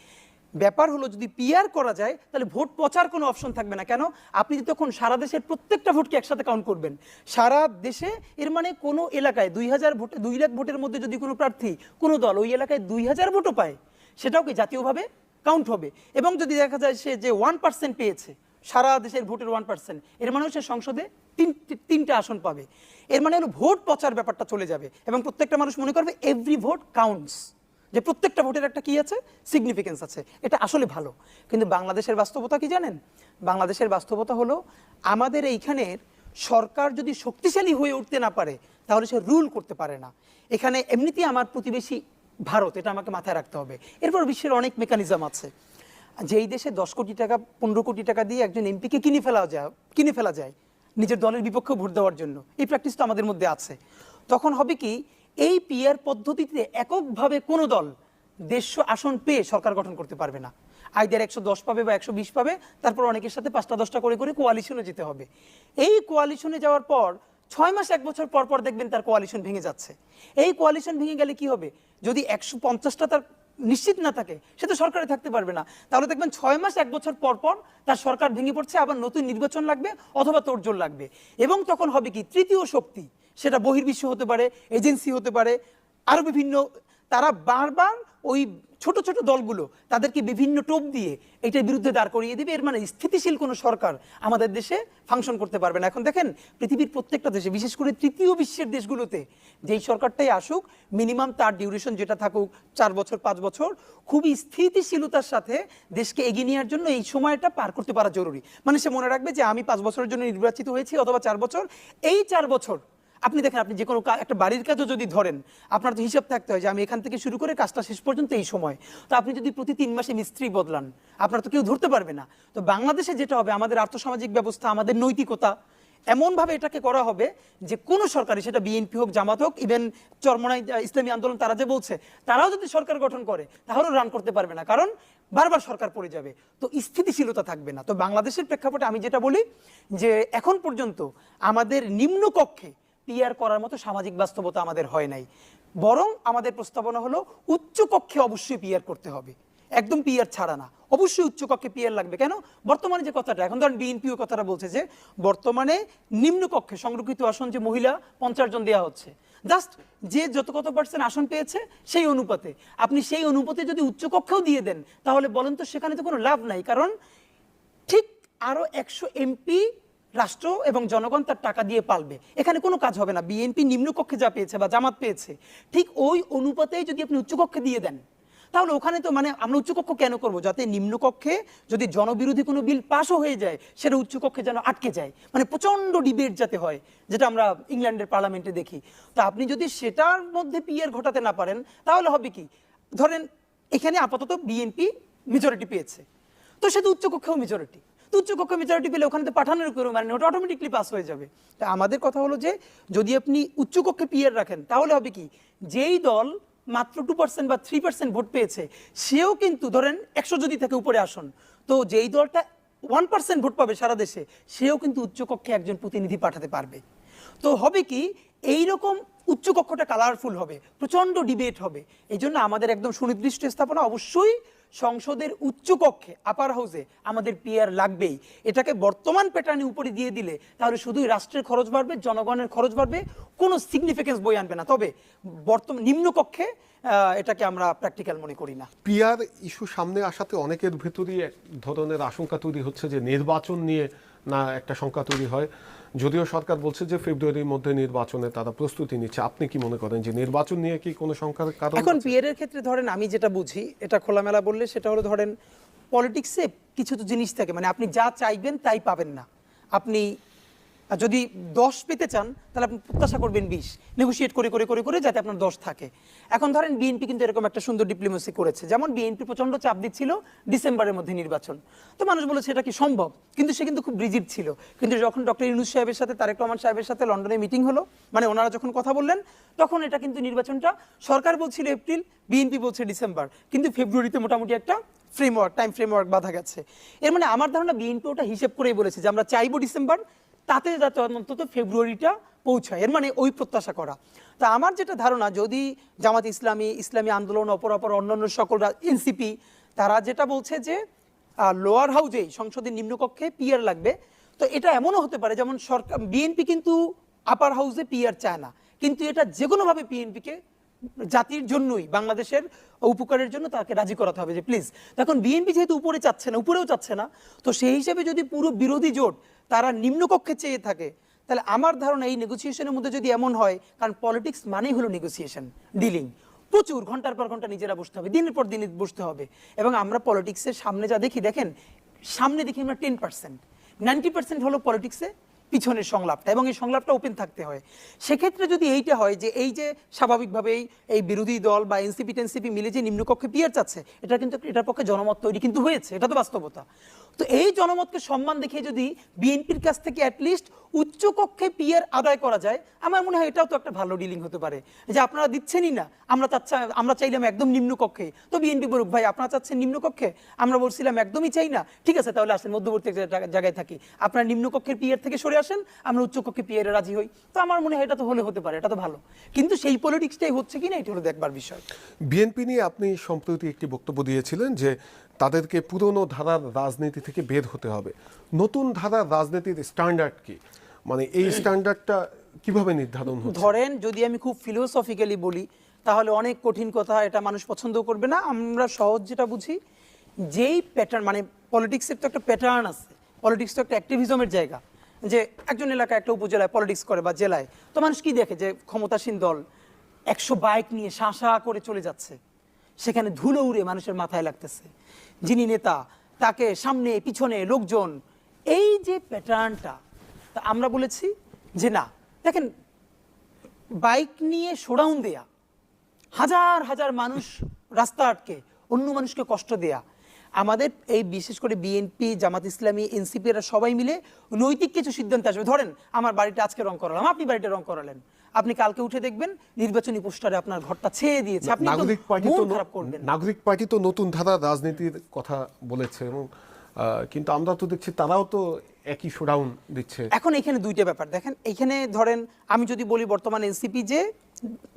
ব্যাপার হলো, যদি পিআর করা যায় তাহলে ভোট পচার কোনো অপশন থাকবে না। কেন? আপনি তখন সারা দেশের প্রত্যেকটা ভোটকে একসাথে কাউন্ট করবেন, সারা দেশে। এর মানে কোনো এলাকায় 2,000 ভোটে 2 লাখ ভোটের মধ্যে যদি কোনো প্রার্থী, কোনো দল ওই এলাকায় 2,000 ভোটও পায়, সেটাও কি জাতীয়ভাবে কাউন্ট হবে। এবং যদি দেখা যায় সে যে 1% পেয়েছে, সারা দেশের ভোটের 1%, এর মানে সে সংসদে 3টে আসন পাবে। এর মানে হলো ভোট পচার ব্যাপারটা চলে যাবে, এবং প্রত্যেকটা মানুষ মনে করবে এভরি ভোট কাউন্টস, যে প্রত্যেকটা ভোটের একটা কি আছে, সিগনিফিকেন্স আছে। এটা আসলে ভালো। কিন্তু বাংলাদেশের বাস্তবতা কি জানেন? বাংলাদেশের বাস্তবতা হলো, আমাদের এইখানের সরকার যদি শক্তিশালী হয়ে উঠতে না পারে তাহলে সে রুল করতে পারে না। এখানে এমনিতেই আমার প্রতিবেশী ভারত, এটা আমাকে মাথায় রাখতে হবে। এরপর বিশ্বের অনেক মেকানিজম আছে। যেই দেশে 10 কোটি টাকা 15 কোটি টাকা দিয়ে একজন এমপিকে কিনে ফেলা যায় নিজের দলের বিপক্ষে ভোট দেওয়ার জন্য, এই প্র্যাকটিস তো আমাদের মধ্যে আছে। তখন হবে কি, এই পিআর পদ্ধতিতে এককভাবে কোনো দল 150 আসন পেয়ে সরকার গঠন করতে পারবে না। আইদার 110 পাবে বা 120 পাবে, তারপর অনেকের সাথে 5টা-10টা করে করে কোয়ালিশনে যেতে হবে। এই কোয়ালিশনে যাওয়ার পর 6 মাস 1 বছর পর পর দেখবেন তার কোয়ালিশন ভেঙে যাচ্ছে। এই কোয়ালিশন ভেঙে গেলে কি হবে? যদি 150টা তার নিশ্চিত না থাকে, সে তো সরকারে থাকতে পারবে না। তাহলে দেখবেন 6 মাস 1 বছর পর পর তার সরকার ভেঙে পড়ছে, আবার নতুন নির্বাচন লাগবে অথবা তোড়জোড় লাগবে। এবং তখন হবে কি, তৃতীয় শক্তি, সেটা বহির্বিশ্ব হতে পারে, এজেন্সি হতে পারে, আরো বিভিন্ন, তারা বারবার ওই ছোট ছোট দলগুলো তাদেরকে বিভিন্ন টোপ দিয়ে এটার বিরুদ্ধে দাঁড় করিয়ে দিবে। এর মানে স্থিতিশীল কোনো সরকার আমাদের দেশে ফাংশন করতে পারবে না। এখন দেখেন পৃথিবীর প্রত্যেকটা দেশে, বিশেষ করে তৃতীয় বিশ্বের দেশগুলোতে, যেই সরকারটাই আসুক, মিনিমাম তার ডিউরেশন যেটা থাকুক 4 বছর 5 বছর, খুবই স্থিতিশীলতার সাথে দেশকে এগিয়ে নেওয়ার জন্য এই সময়টা পার করতে পারা জরুরি। মানে সে মনে রাখবে যে আমি 5 বছরের জন্য নির্বাচিত হয়েছি অথবা 4 বছর, এই 4 বছর আপনি দেখেন, আপনি যে কোনো একটা বাড়ির কাজও যদি ধরেন, আপনার তো হিসাব থাকতে হয় যে আমি এখান থেকে শুরু করে কাজটা শেষ পর্যন্ত এই সময়। তো আপনি যদি প্রতি 3 মাসে মিস্ত্রি বদলান, আপনার তো কেউ ধরতে পারবে না। তো বাংলাদেশে যেটা হবে, আমাদের আর্থসামাজিক ব্যবস্থা, আমাদের নৈতিকতা এমনভাবে এটাকে করা হবে যে কোনো সরকারি, সেটা বিএনপি হোক, জামাত হোক, ইভেন চরমনাই ইসলামী আন্দোলন তারা যে বলছে, তারাও যদি সরকার গঠন করে তাহলেও রান করতে পারবে না, কারণ বারবার সরকার পড়ে যাবে, তো স্থিতিশীলতা থাকবে না। তো বাংলাদেশের প্রেক্ষাপটে আমি যেটা বলি যে এখন পর্যন্ত আমাদের নিম্নকক্ষে পিআর করার মতো সামাজিক বাস্তবতা আমাদের হয় নাই, বরং আমাদের প্রস্তাবনা হলো উচ্চ কক্ষে অবশ্যই পিআর করতে হবে, একদম পিআর ছাড়া না, অবশ্যই উচ্চ কক্ষে পিআর লাগবে। কেন? বর্তমানে যে কথাটা এখন ধরেন বিএনপিও কথাটা বলছে যে বর্তমানে নিম্নকক্ষে সংরক্ষিত আসন যে মহিলা 50 জন দেওয়া হচ্ছে, জাস্ট যে যত কত পার্সেন্ট আসন পেয়েছে সেই অনুপাতে, আপনি সেই অনুপাতে যদি উচ্চ কক্ষেও দিয়ে দেন তাহলে বলেন তো সেখানে তো কোনো লাভ নাই, কারণ ঠিক আরো 100 এমপি রাষ্ট্র এবং জনগণ তার টাকা দিয়ে পালবে, এখানে কোনো কাজ হবে না। বিএনপি নিম্নকক্ষে যা পেয়েছে বা জামাত পেয়েছে, ঠিক ওই অনুপাতেই যদি আপনি উচ্চকক্ষে দিয়ে দেন, তাহলে ওখানে তো মানে আমরা উচ্চকক্ষ কেন করব? যাতে নিম্নকক্ষে যদি জনবিরোধী কোনো বিল পাসও হয়ে যায়, সেটা উচ্চকক্ষে যেন আটকে যায়, মানে প্রচণ্ড ডিবেট যাতে হয়, যেটা আমরা ইংল্যান্ডের পার্লামেন্টে দেখি। তো আপনি যদি সেটার মধ্যে পিআর ঘটাতে না পারেন, তাহলে হবে কি, ধরেন এখানে আপাতত বিএনপি মেজরিটি পেয়েছে, তো সে তো উচ্চকক্ষেও মেজরিটি, তো উচ্চকক্ষে মেজরিটি পেলে ওখানে তো পাঠানোর উপরে মানে ওটা অটোমেটিকলি পাস হয়ে যাবে। তা আমাদের কথা হলো যে যদি আপনি উচ্চকক্ষে পিআর রাখেন, তাহলে হবে কি, যেই দল মাত্র 2% বা 3% ভোট পেয়েছে, সেও কিন্তু ধরেন 100 যদি থেকে উপরে আসন, তো যেই দলটা 1% ভোট পাবে সারা দেশে, সেও কিন্তু উচ্চকক্ষে একজন প্রতিনিধি পাঠাতে পারবে। তো হবে কি, এইরকম উচ্চকক্ষটা কালারফুল হবে, প্রচণ্ড ডিবেট হবে। এই জন্য আমাদের একদম সুনির্দিষ্ট স্থাপনা অবশ্যই সংসদের উচ্চকক্ষে আপার হাউসে আমাদের পিআর লাগবেই। এটাকে বর্তমান প্যাটার্নে উপরে দিয়ে দিলে তাহলে শুধুই রাষ্ট্রের খরচ বাড়বে, জনগণের খরচ বাড়বে, কোনো সিগনিফিকেন্স বই আনবে না। তবে বর্তমান নিম্নকক্ষে এটাকে আমরা প্র্যাকটিক্যাল মনে করি না। পিআর ইস্যু সামনে আসাতে অনেকের ভেতরই এক ধরনের আশঙ্কা তৈরি হচ্ছে যে নির্বাচন নিয়ে না একটা শঙ্কা তৈরি হয়, যদিও সরকার বলছে যে ফেব্রুয়ারির মধ্যে নির্বাচনে তারা প্রস্তুতি নিচ্ছে। আপনি কি মনে করেন যে নির্বাচন নিয়ে কি কোনো শঙ্কার কারণ? এখন পিআর এর ক্ষেত্রে ধরেন আমি যেটা বুঝি, এটা খোলামেলা বললে সেটা হলো, ধরেন পলিটিক্সে কিছু তো জিনিস থাকে, মানে আপনি যা চাইবেন তাই পাবেন না। আপনি যদি 10 পেতে চান তাহলে আপনি প্রত্যাশা করবেন 20, নেগোশিয়েট করে করে করে করে যাতে আপনার 10 থাকে। এখন ধরেন বিএনপি কিন্তু এরকম একটা সুন্দর ডিপ্লোমেসি করেছে, যেমন বিএনপি প্রচন্ড চাপ দিচ্ছিল ডিসেম্বরের মধ্যে নির্বাচন, তো মানুষ বলেছে এটা কি সম্ভব, কিন্তু সে কিন্তু খুব রিজিড ছিল। কিন্তু যখন ডক্টর ইউনূস সাহেবের সাথে তারেক রহমান সাহেবের সাথে লন্ডনে মিটিং হলো, মানে ওনারা যখন কথা বললেন, তখন এটা কিন্তু নির্বাচনটা সরকার বলছিল এপ্রিল, বিএনপি বলছে ডিসেম্বর, কিন্তু ফেব্রুয়ারিতে মোটামুটি একটা টাইম ফ্রেমওয়ার্ক বাঁধা গেছে। এর মানে আমার ধারণা বিএনপি ওটা হিসেব করেই বলেছে যে আমরা চাইবো ডিসেম্বর, তাতে যাতে অন্তত ফেব্রুয়ারিটা পৌঁছায়, এর মানে ওই প্রত্যাশা করা। তা আমার যেটা ধারণা, যদি জামাত ইসলামী, ইসলামী আন্দোলন, অপরাপর অন্যান্য সকল এনসিপি, তারা যেটা বলছে যে লোয়ার হাউজেই সংসদের নিম্নকক্ষে পিআর লাগবে, তো এটা এমনও হতে পারে যেমন সরকার, বিএনপি কিন্তু আপার হাউসে পিআর চায় না, কিন্তু এটা যে কোনোভাবে বিএনপিকে জাতির জন্যই, বাংলাদেশের উপকারের জন্য তাকে রাজি করাতে হবে যে প্লিজ। এখন বিএনপি যেহেতু উপরে চাচ্ছে না, উপরেও চাচ্ছে না, তো সেই হিসেবে যদি পুরো বিরোধী জোট তারা নিম্নকক্ষে চেয়ে থাকে, তাহলে আমার ধারণা এই নেগোসিয়েশনের মধ্যে যদি এমন হয়, কারণ পলিটিক্স মানেই হলো নেগোসিয়েশন, ডিলিং, প্রচুর ঘন্টার পর ঘন্টা নিজেরা বসতে হবে, দিনের পর দিন বসতে হবে। এবং আমরা পলিটিক্সের সামনে যা দেখি, দেখেন সামনে দেখি আমরা 10%, 90% হলো পলিটিক্সে পিছনের সংলাপটা, এবং এই সংলাপটা ওপেন থাকতে হয়। সেক্ষেত্রে যদি এইটা হয় যে এই যে স্বাভাবিকভাবেই এই বিরোধী দল বা এনসিপি টেনসিপি মিলে যে নিম্নকক্ষে পিআর চাচ্ছে, এটা কিন্তু এটার পক্ষে জনমত তৈরি কিন্তু হয়েছে, এটা তো বাস্তবতা। তো এই জনমতকে সম্মান দেখিয়ে যদি বিএনপির কাছ থেকে অ্যাটলিস্ট উচ্চকক্ষে পিআর আদায় করা যায়, আমার মনে হয় এটাও তো একটা ভালো ডিলিং হতে পারে, যে আপনারা দিচ্ছেনই না, আমরা চাইলাম একদম নিম্নকক্ষে, তো বিএনপি বলুক ভাই আপনারা চাচ্ছেন নিম্নকক্ষে, আমরা বলছিলাম একদমই চাই না, ঠিক আছে তাহলে আসেন মধ্যবর্তী জায়গায় থাকি, আপনারা নিম্নকক্ষের পিআর থেকে সরে আসেন, আমরা উচ্চকক্ষে পিআর রাজি হই। তো আমার মনে হয় এটা তো হতে পারে, এটা তো ভালো, কিন্তু সেই পলিটিক্সটাই হচ্ছে কিনা এটা হলো দেখবার বিষয়। বিএনপি নিয়ে আপনি সম্প্রতি একটি বক্তব্য দিয়েছিলেন যে তাদেরকে পুরনো ধারার রাজনীতি থেকে বের হতে হবে। নতুন ধারার রাজনীতির স্ট্যান্ডার্ড কি, মানে এই স্ট্যান্ডার্ডটা কিভাবে নির্ধারণ হচ্ছে? ধরেন যদি আমি খুব ফিলোসফিক্যালি বলি, তাহলে অনেক কঠিন কথা, এটা মানুষ পছন্দ করবে না। আমরা সহজ যেটা বুঝি, যেই প্যাটার্ন, মানে পলিটিক্সের তো একটা প্যাটার্ন আছে, পলিটিক্স তো একটা অ্যাক্টিভিজমের জায়গা, যে একজন এলাকায় একটা উপজেলায় পলিটিক্স করে বা জেলায়, তো মানুষ কি দেখে যে ক্ষমতাসীন দল 100 বাইক নিয়ে শাঁ করে চলে যাচ্ছে, সেখানে ধুলো উড়ে মানুষের মাথায় লাগতেছে, যিনি নেতা তাকে সামনে পিছনে লোকজন, এই যে প্যাটার্নটা, তা আমরা বলেছি যে না, দেখেন বাইক নিয়ে শোডাউন দেয়া, হাজার হাজার মানুষ রাস্তা আটকে অন্য মানুষকে কষ্ট দেয়া, আমাদের এই বিশেষ করে বিএনপি, জামাত ইসলামী, এনসিপি এরা সবাই মিলে নৈতিক কিছু সিদ্ধান্ত আসবে। ধরেন আমার বাড়িটা আজকে রং করালাম, আপনি বাড়িটা রং করালেন, আপনি কালকে উঠে দেখবেন নির্বাচনী পোস্টারে আপনার ঘরটা ছেয়ে দিয়েছে, আপনি একদম মন খারাপ করবেন। নাগরিক পার্টি তো নতুন ধারা রাজনীতির কথা বলেছে, এবং কিন্তু আমরা তো দেখছি তারাও তো একই শোডাউন দিচ্ছে। এখন এখানে দুইটা ব্যাপার দেখেন, এখানে ধরেন আমি যদি বলি বর্তমান এনসিপি যে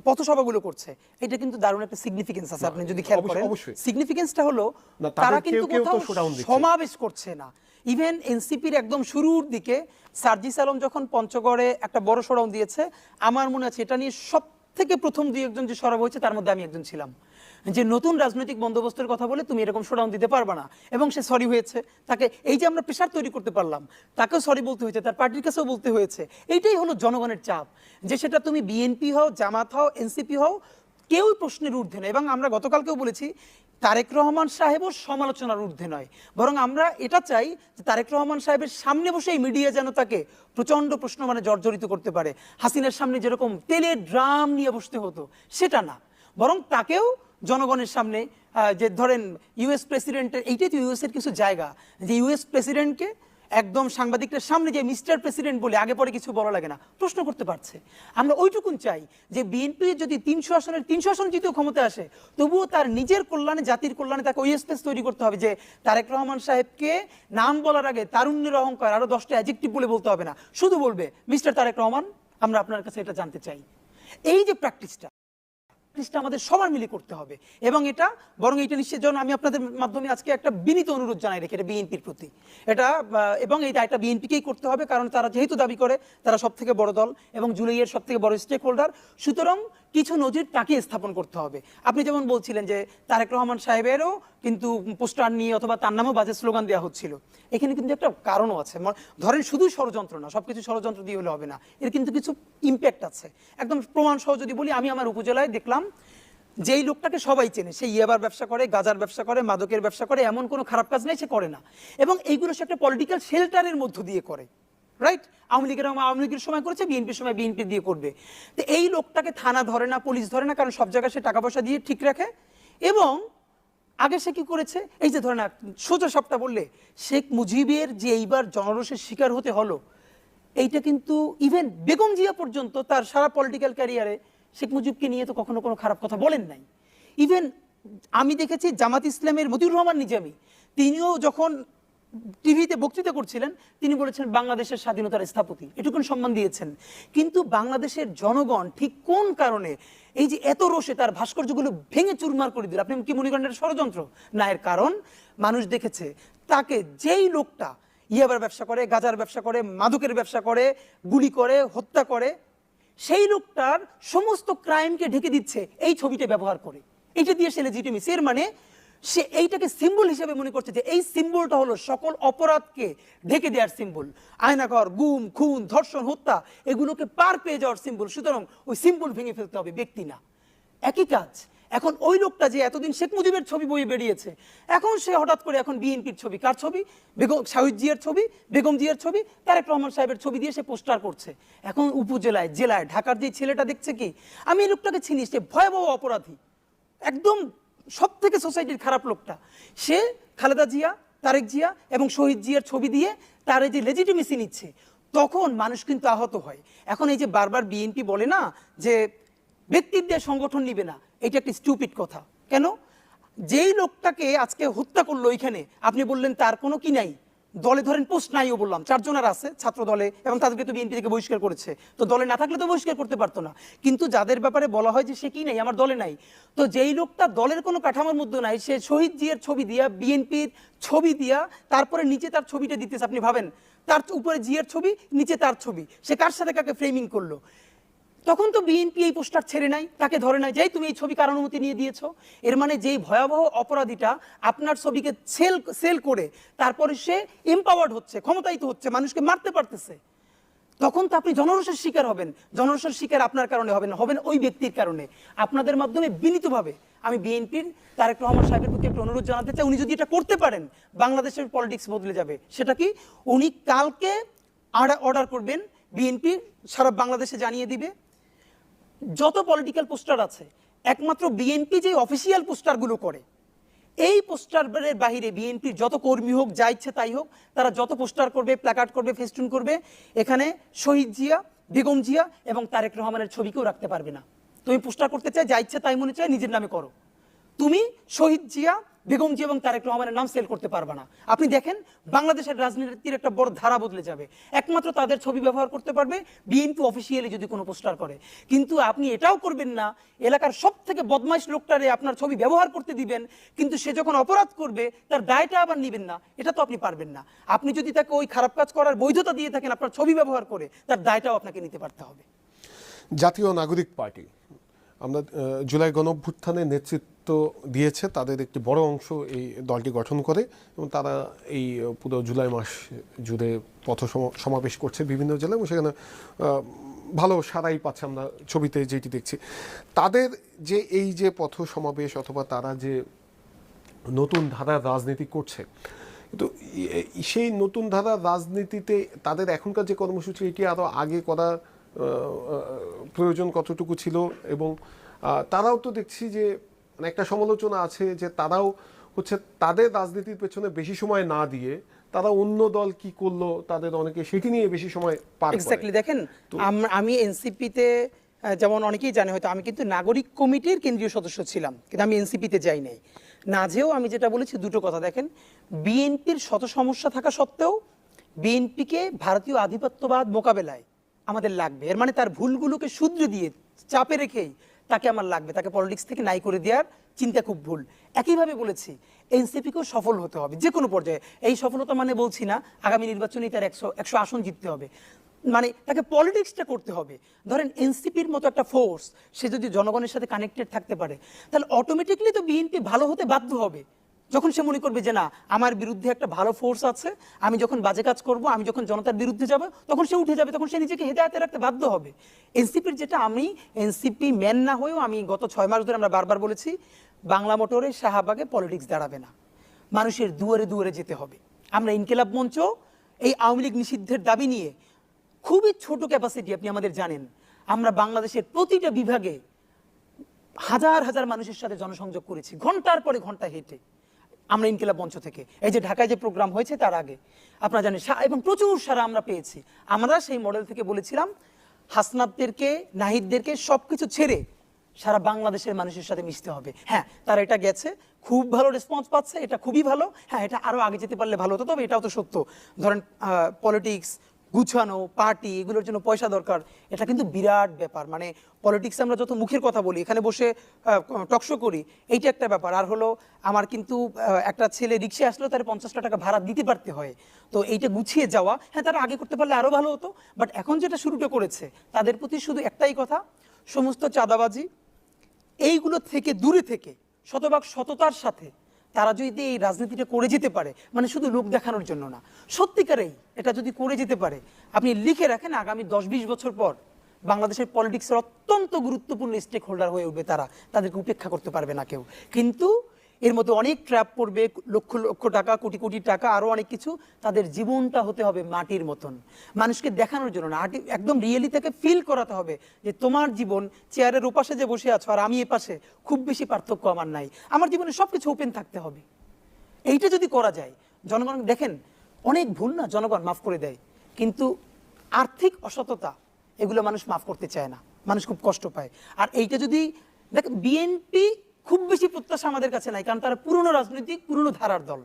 পথসভাগুলো করছে, এটা কিন্তু দারুণ একটা সিগনিফিকেন্স আছে, আপনি যদি খেয়াল করেন। সিগনিফিকেন্সটা হলো তারা কিন্তু কোথাও সমাবেশ করছে না। ইভেন এনসিপির একদম শুরুর দিকে সার্জিস আলম যখন পঞ্চগড়ে একটা বড় শোডাউন দিয়েছে, আমার মনে আছে এটা নিয়ে সব থেকে প্রথম দুই একজন যে সরব হয়েছে তার মধ্যে আমি একজন ছিলাম, যে নতুন রাজনৈতিক বন্দোবস্তের কথা বলে তুমি এরকম শোডাউন দিতে পারবা না, এবং সে সরি হয়েছে। তাকে এই যে আমরা প্রেশার তৈরি করতে পারলাম, তাকেও সরি বলতে হয়েছে, তার পার্টির কাছেও বলতে হয়েছে। এইটাই হলো জনগণের চাপ, যে সেটা তুমি বিএনপি হও, জামাত হও, এনসিপি হও, কেউই প্রশ্নের ঊর্ধ্বে নয়। এবং আমরা গতকালকেও বলেছি তারেক রহমান সাহেবও সমালোচনার ঊর্ধ্বে নয়, বরং আমরা এটা চাই যে তারেক রহমান সাহেবের সামনে বসে এই মিডিয়া যেন তাকে প্রচণ্ড প্রশ্ন মানে জর্জরিত করতে পারে। হাসিনার সামনে যেরকম তেলের ড্রাম নিয়ে বসতে হতো সেটা না, বরং তাকেও জনগণের সামনে, যে ধরেন ইউএস প্রেসিডেন্টের, এইটাই তো ইউএস এর কিছু জায়গা, যে ইউএস প্রেসিডেন্টকে একদম সাংবাদিকদের সামনে যে মিস্টার প্রেসিডেন্ট বলে আগে পরে কিছু বলা লাগে না, প্রশ্ন করতে পারছে। আমরা ওইটুকুন চাই যে বিএনপি যদি 300 আসনের 300 আসন জিতেও ক্ষমতা আসে, তবুও তার নিজের কল্যাণে, জাতির কল্যাণে তাকে ওই স্পেস তৈরি করতে হবে যে তারেক রহমান সাহেবকে নাম বলার আগে তারুণ্যের অহংকার আরো 10টা অ্যাডজেক্টিভ বলে বলতে হবে না, শুধু বলবে মিস্টার তারেক রহমান, আমরা আপনার কাছে এটা জানতে চাই। এই যে প্র্যাকটিসটা আমাদের সবার মিলে করতে হবে, এবং এটা বরং এটা নিশ্চিত জন্য আমি আপনাদের মাধ্যমে আজকে একটা বিনীত অনুরোধ জানাই রেখে, এটা বিএনপির প্রতি এটা, এবং এই দায়টা বিএনপিকেই করতে হবে, কারণ তারা যেহেতু দাবি করে তারা সব থেকে বড় দল এবং জুলাইয়ের সব থেকে বড় স্টেক হোল্ডার, সুতরাং কিছু নজির তাকে স্থাপন করতে হবে। আপনি যেমন বলছিলেন যে তারেক রহমান সাহেবেরও কিন্তু পোস্টার নিয়ে অথবা তার নামেও বাজে স্লোগান দেওয়া হচ্ছিল, এখানে কিন্তু একটা কারণও আছে। ধরেন শুধু ষড়যন্ত্র না, সবকিছু ষড়যন্ত্র দিয়ে হলে হবে না, এর কিন্তু কিছু ইম্প্যাক্ট আছে। একদম প্রমাণ সহ যদি বলি, আমি আমার উপজেলায় দেখলাম যেই লোকটাকে সবাই চেনে, সে ইয়াবার ব্যবসা করে, গাজার ব্যবসা করে, মাদকের ব্যবসা করে, এমন কোনো খারাপ কাজ নেই সে করে না, এবং এইগুলো সে একটা পলিটিক্যাল শেল্টারের মধ্য দিয়ে করে, রাইট? আওয়ামী লীগের সময় করেছে, বিএনপির সময় বিএনপি দিয়ে করবে। তো এই লোকটাকে থানা ধরে না, পুলিশ ধরে না, কারণ সব জায়গায় সে টাকা পয়সা দিয়ে ঠিক রাখে। এবং আগে সে কি করেছে, এই যে ধরেন সোজা সবটা বললে, শেখ মুজিবের যে এইবার জনরোষের শিকার হতে হলো, এইটা কিন্তু ইভেন বেগম জিয়া পর্যন্ত তার সারা পলিটিক্যাল ক্যারিয়ারে শেখ মুজিবকে নিয়ে তো কখনো কোনো খারাপ কথা বলেন নাই। ইভেন আমি দেখেছি জামাত ইসলামের মতিউর রহমান নিজামী, তিনিও যখন টিভিতে বক্তৃতা করছিলেন, তিনি বলেছেন বাংলাদেশের স্বাধীনতার স্থপতি, এটুকুন সম্মান দিয়েছেন। কিন্তু বাংলাদেশের জনগণ ঠিক কোন কারণে এই যে এত রোষে তার ভাস্কর্যগুলো ভেঙে চুরমার করে দিল? আপনি কি মনে করেন এটা ষড়যন্ত্র? না, এর কারণ মানুষ দেখেছে তাকে, যেই লোকটা ইয়াবার ব্যবসা করে, গাজার ব্যবসা করে, মাদকের ব্যবসা করে, গুলি করে, হত্যা করে, সেই লোকটার সমস্ত ক্রাইমকে ঢেকে দিচ্ছে এই ছবিটা ব্যবহার করে, এইটা দিয়ে সে লেজিটিমেসি। এর মানে সে এইটাকে সিম্বল হিসেবে মনে করছে যে এই সিম্বলটা হলো সকল অপরাধকে ঢেকে দেওয়ার সিম্বল, আয়নাঘর, গুম, খুন, ধর্ষণ, হত্যা, এগুলোকে পার পেয়ে যাওয়ার সিম্বল। সুতরাং ওই সিম্বল ভেঙে ফেলতে হবে, ব্যক্তি না। একই কাজ এখন ওই লোকটা যে এতদিন শেখ মুজিবের ছবি বইয়ে বেরিয়েছে, এখন সে হঠাৎ করে এখন বিএনপির ছবি, কার ছবি? শহীদ জিয়ার ছবি, বেগম জিয়ার ছবি, তারেক রহমান সাহেবের ছবি দিয়ে সে পোস্টার করছে। এখন উপজেলায়, জেলায়, ঢাকার যে ছেলেটা দেখছে কি, আমি এই লোকটাকে চিনি, সে ভয়াবহ অপরাধী, একদম সব থেকে সোসাইটির খারাপ লোকটা। সে খালেদা জিয়া, তারেক জিয়া এবং শহীদ জিয়ার ছবি দিয়ে তার এই যে লেজিটিমেসি নিচ্ছে, তখন মানুষ কিন্তু আহত হয়। এখন এই যে বারবার বিএনপি বলে না যে ব্যক্তির দিয়ে সংগঠন নিবে না, এটা একটা স্টুপিড কথা। কেন? যেই লোকটাকে আজকে হত্যা করলো ওইখানে, আপনি বললেন তার কোনো কি নাই, দলে ধরেন পোস্ট নাইও বললাম, 4 জনের আছে ছাত্র দলে, এবং তাদেরকে তো বিএনপি থেকে বহিষ্কার করেছে, তো দলে না থাকলে তো বহিষ্কার করতে পারতো না। কিন্তু যাদের ব্যাপারে বলা হয় যে সে কি নাই, আমার দলে নাই, তো যেই লোকটা দলের কোনো কাঠামোর মধ্যে নাই, সে শহীদ জিয়ার ছবি দিয়া, বিএনপির ছবি দিয়া, তারপরে নিচে তার ছবিটা দিতেছে। আপনি ভাবেন, তার উপরে জিয়ার ছবি, নিচে তার ছবি, সে কার সাথে কাকে ফ্রেমিং করলো? তখন তো বিএনপি এই পোস্টার ছেড়ে নাই, তাকে ধরে নাই, যাই তুমি এই ছবি কার অনুমতি নিয়ে দিয়েছো? এর মানে যেই ভয়াবহ অপরাধীটা আপনার ছবিকে সেল করে তারপরে সে এম্পাওয়ার্ড হচ্ছে, ক্ষমতায়িত হচ্ছে, মানুষকে মারতে পারতেছে, তখন তো আপনি জনরোষের শিকার হবেন। জনরোষের শিকার আপনার কারণে হবেন না, হবেন ওই ব্যক্তির কারণে। আপনাদের মাধ্যমে বিনীতভাবে আমি বিএনপির তারেক রহমান সাহেবের প্রতি একটা অনুরোধ জানাতে চাই, উনি যদি এটা করতে পারেন, বাংলাদেশের পলিটিক্স বদলে যাবে। সেটা কি? উনি কালকে অর্ডার করবেন, বিএনপি সারা বাংলাদেশে জানিয়ে দিবে যত পলিটিক্যাল পোস্টার আছে একমাত্র বিএনপি যে অফিসিয়াল পোস্টারগুলো করে, এই পোস্টারের বাইরে বিএনপির যত কর্মী হোক, যা ইচ্ছে তাই হোক, তারা যত পোস্টার করবে, প্ল্যাকার্ড করবে, ফেস্টুন করবে, এখানে শহীদ জিয়া, বেগম জিয়া এবং তারেক রহমানের ছবিকেও রাখতে পারবে না। তুমি পোস্টার করতে চাই, যা ইচ্ছে তাই মনে চায় নিজের নামে করো, তুমি শহীদ জিয়া, বেগম জিয়া এবং তারেক রহমানের নাম সেল করতে পারবে না। আপনি দেখেন বাংলাদেশের রাজনীতির একটা বড় ধারা বদলে যাবে, একমাত্র তাদের ছবি ব্যবহার করতে পারবে বিএনপি অফিসিয়ালি যদি কোনো পোস্টার করে। কিন্তু আপনি এটাও করবেন না, এলাকার সব থেকে বদমাইশ লোকটারে আপনার ছবি ব্যবহার করতে দিবেন, কিন্তু সে যখন অপরাধ করবে তার দায়টা আবার নেবেন না, এটা তো আপনি পারবেন না। আপনি যদি তাকে ওই খারাপ কাজ করার বৈধতা দিয়ে থাকেন আপনার ছবি ব্যবহার করে, তার দায়টাও আপনাকে নিতে পারতে হবে। জাতীয় নাগরিক পার্টি আমরা জুলাই গণঅভ্যুত্থানে নেতৃত্ব দিয়েছে, তাদের একটি বড় অংশ এই দলটি গঠন করে এবং তারা এই পুরো জুলাই মাস জুড়ে পথ সমাবেশ করছে বিভিন্ন জেলায় এবং সেখানে ভালো সারাই পাচ্ছে আমরা ছবিতে যেটি দেখছি। তাদের যে এই যে পথ সমাবেশ অথবা তারা যে নতুন ধারার রাজনীতি করছে, কিন্তু সেই নতুন ধারার রাজনীতিতে তাদের এখনকার যে কর্মসূচি এটি আরও আগে করা প্রয়োজন কতটুকু ছিল, এবং তারাও তো দেখছি যে একটা সমালোচনা আছে যে তারাও হচ্ছে তাদের রাজনীতির পেছনে বেশি সময় না দিয়ে তারা অন্য দল কি করলো তাদের অনেকে সেটি নিয়ে বেশি সময় পার করে। এক্স্যাক্টলি, দেখেন আমি এনসিপিতে, যেমন অনেকেই জানে হয়তো, আমি কিন্তু নাগরিক কমিটির কেন্দ্রীয় সদস্য ছিলাম, কিন্তু আমি এনসিপিতে যাই নাই। না যেও আমি যেটা বলেছি দুটো কথা, দেখেন বিএনপির শত সমস্যা থাকা সত্ত্বেও বিএনপিকে ভারতীয় আধিপত্যবাদ মোকাবেলায় আমাদের লাগবে। এর মানে তার ভুলগুলোকে শুধরে দিয়ে চাপে রেখেই তাকে আমার লাগবে, তাকে পলিটিক্স থেকে নাই করে দেওয়ার চিন্তা খুব ভুল। একইভাবে বলেছি এনসিপিকেও সফল হতে হবে যে কোনো পর্যায়ে। এই সফলতা মানে বলছি না আগামী নির্বাচনেই তার 100 আসন জিততে হবে, মানে তাকে পলিটিক্সটা করতে হবে। ধরেন এনসিপির মতো একটা ফোর্স সে যদি জনগণের সাথে কানেক্টেড থাকতে পারে, তাহলে অটোমেটিকলি তো বিএনপি ভালো হতে বাধ্য হবে। যখন সে মনে করবে যে না, আমার বিরুদ্ধে একটা ভালো ফোর্স আছে, আমি যখন বাজে কাজ করব, আমি যখন জনতার বিরুদ্ধে যাব, তখন সে উঠে যাবে, তখন সে নিজেকে হেদায়েতে রাখতে বাধ্য হবে। এনসিপির যেটা, আমি এনসিপি ম্যান না হয়েও আমি গত 6 মাস ধরে আমরা বারবার বলেছি, বাংলা মোটরে শাহবাগে পলিটিক্স দাঁড়াবে না, মানুষের দুয়ারে দুয়ারে যেতে হবে। আমরা ইনকিলাব মঞ্চ এই আওয়ামী লীগ নিষিদ্ধের দাবি নিয়ে খুবই ছোট ক্যাপাসিটি, আপনি আমাদের জানেন, আমরা বাংলাদেশের প্রতিটা বিভাগে হাজার হাজার মানুষের সাথে জনসংযোগ করেছি, ঘন্টার পরে ঘন্টা হেঁটে। আমরা ইনকিলাব মঞ্চ থেকে এই যে ঢাকায় যে প্রোগ্রাম হয়েছে তার আগে আপনারা জানেন, এবং প্রচুর সারা আমরা পেয়েছি। আমরা সেই মডেল থেকে বলেছিলাম হাসনাতদেরকে, নাহিদদেরকে সবকিছু ছেড়ে সারা বাংলাদেশের মানুষের সাথে মিশতে হবে। হ্যাঁ, তারা এটা গেছে, খুব ভালো রেসপন্স পাচ্ছে, এটা খুবই ভালো। হ্যাঁ, এটা আরো আগে যেতে পারলে ভালো হতো, তবে এটাও তো সত্য, ধরেন পলিটিক্স গুছানো, পার্টি, এগুলোর জন্য পয়সা দরকার, এটা কিন্তু বিরাট ব্যাপার। মানে পলিটিক্স আমরা যত মুখের কথা বলি, এখানে বসে টকশো করি, এইটা একটা ব্যাপার। আর হলো আমার কিন্তু একটা ছেলে রিক্সা আসলেও তার 50 টাকা ভাড়া দিতে পারতে হয়, তো এইটা গুছিয়ে যাওয়া, হ্যাঁ তারা আগে করতে পারলে আরো ভালো হতো। বাট এখন যেটা শুরুটা করেছে, তাদের প্রতি শুধু একটাই কথা, সমস্ত চাঁদাবাজি এইগুলো থেকে দূরে থেকে শতভাগ সততার সাথে তারা যদি এই রাজনীতিটা করে যেতে পারে, মানে শুধু লোক দেখানোর জন্য না, সত্যিকারেই এটা যদি করে যেতে পারে, আপনি লিখে রাখেন আগামী 10-20 বছর পর বাংলাদেশের পলিটিক্সের অত্যন্ত গুরুত্বপূর্ণ স্টেক হোল্ডার হয়ে উঠবে তারা, তাদেরকে উপেক্ষা করতে পারবে না কেউ। কিন্তু এর মধ্যে অনেক ট্র্যাপ পড়বে, লক্ষ লক্ষ টাকা, কোটি কোটি টাকা, আরও অনেক কিছু। তাদের জীবনটা হতে হবে মাটির মতন, মানুষকে দেখানোর জন্য না, একদম রিয়েলি থেকে ফিল করাতে হবে যে তোমার জীবন চেয়ারের ওপাশে যে বসে আছো আর আমি এ পাশে, খুব বেশি পার্থক্য আমার নাই, আমার জীবনে সব কিছু ওপেন থাকতে হবে। এইটা যদি করা যায়, জনগণ দেখেন অনেক ভুল না জনগণ মাফ করে দেয়, কিন্তু আর্থিক অসততা এগুলো মানুষ মাফ করতে চায় না, মানুষ খুব কষ্ট পায়। আর এইটা যদি দেখেন, বিএনপি খুব বেশি প্রত্যাশা আমাদের কাছে নাই, কারণ তারা পুরনো রাজনৈতিক পুরনো ধারার দল।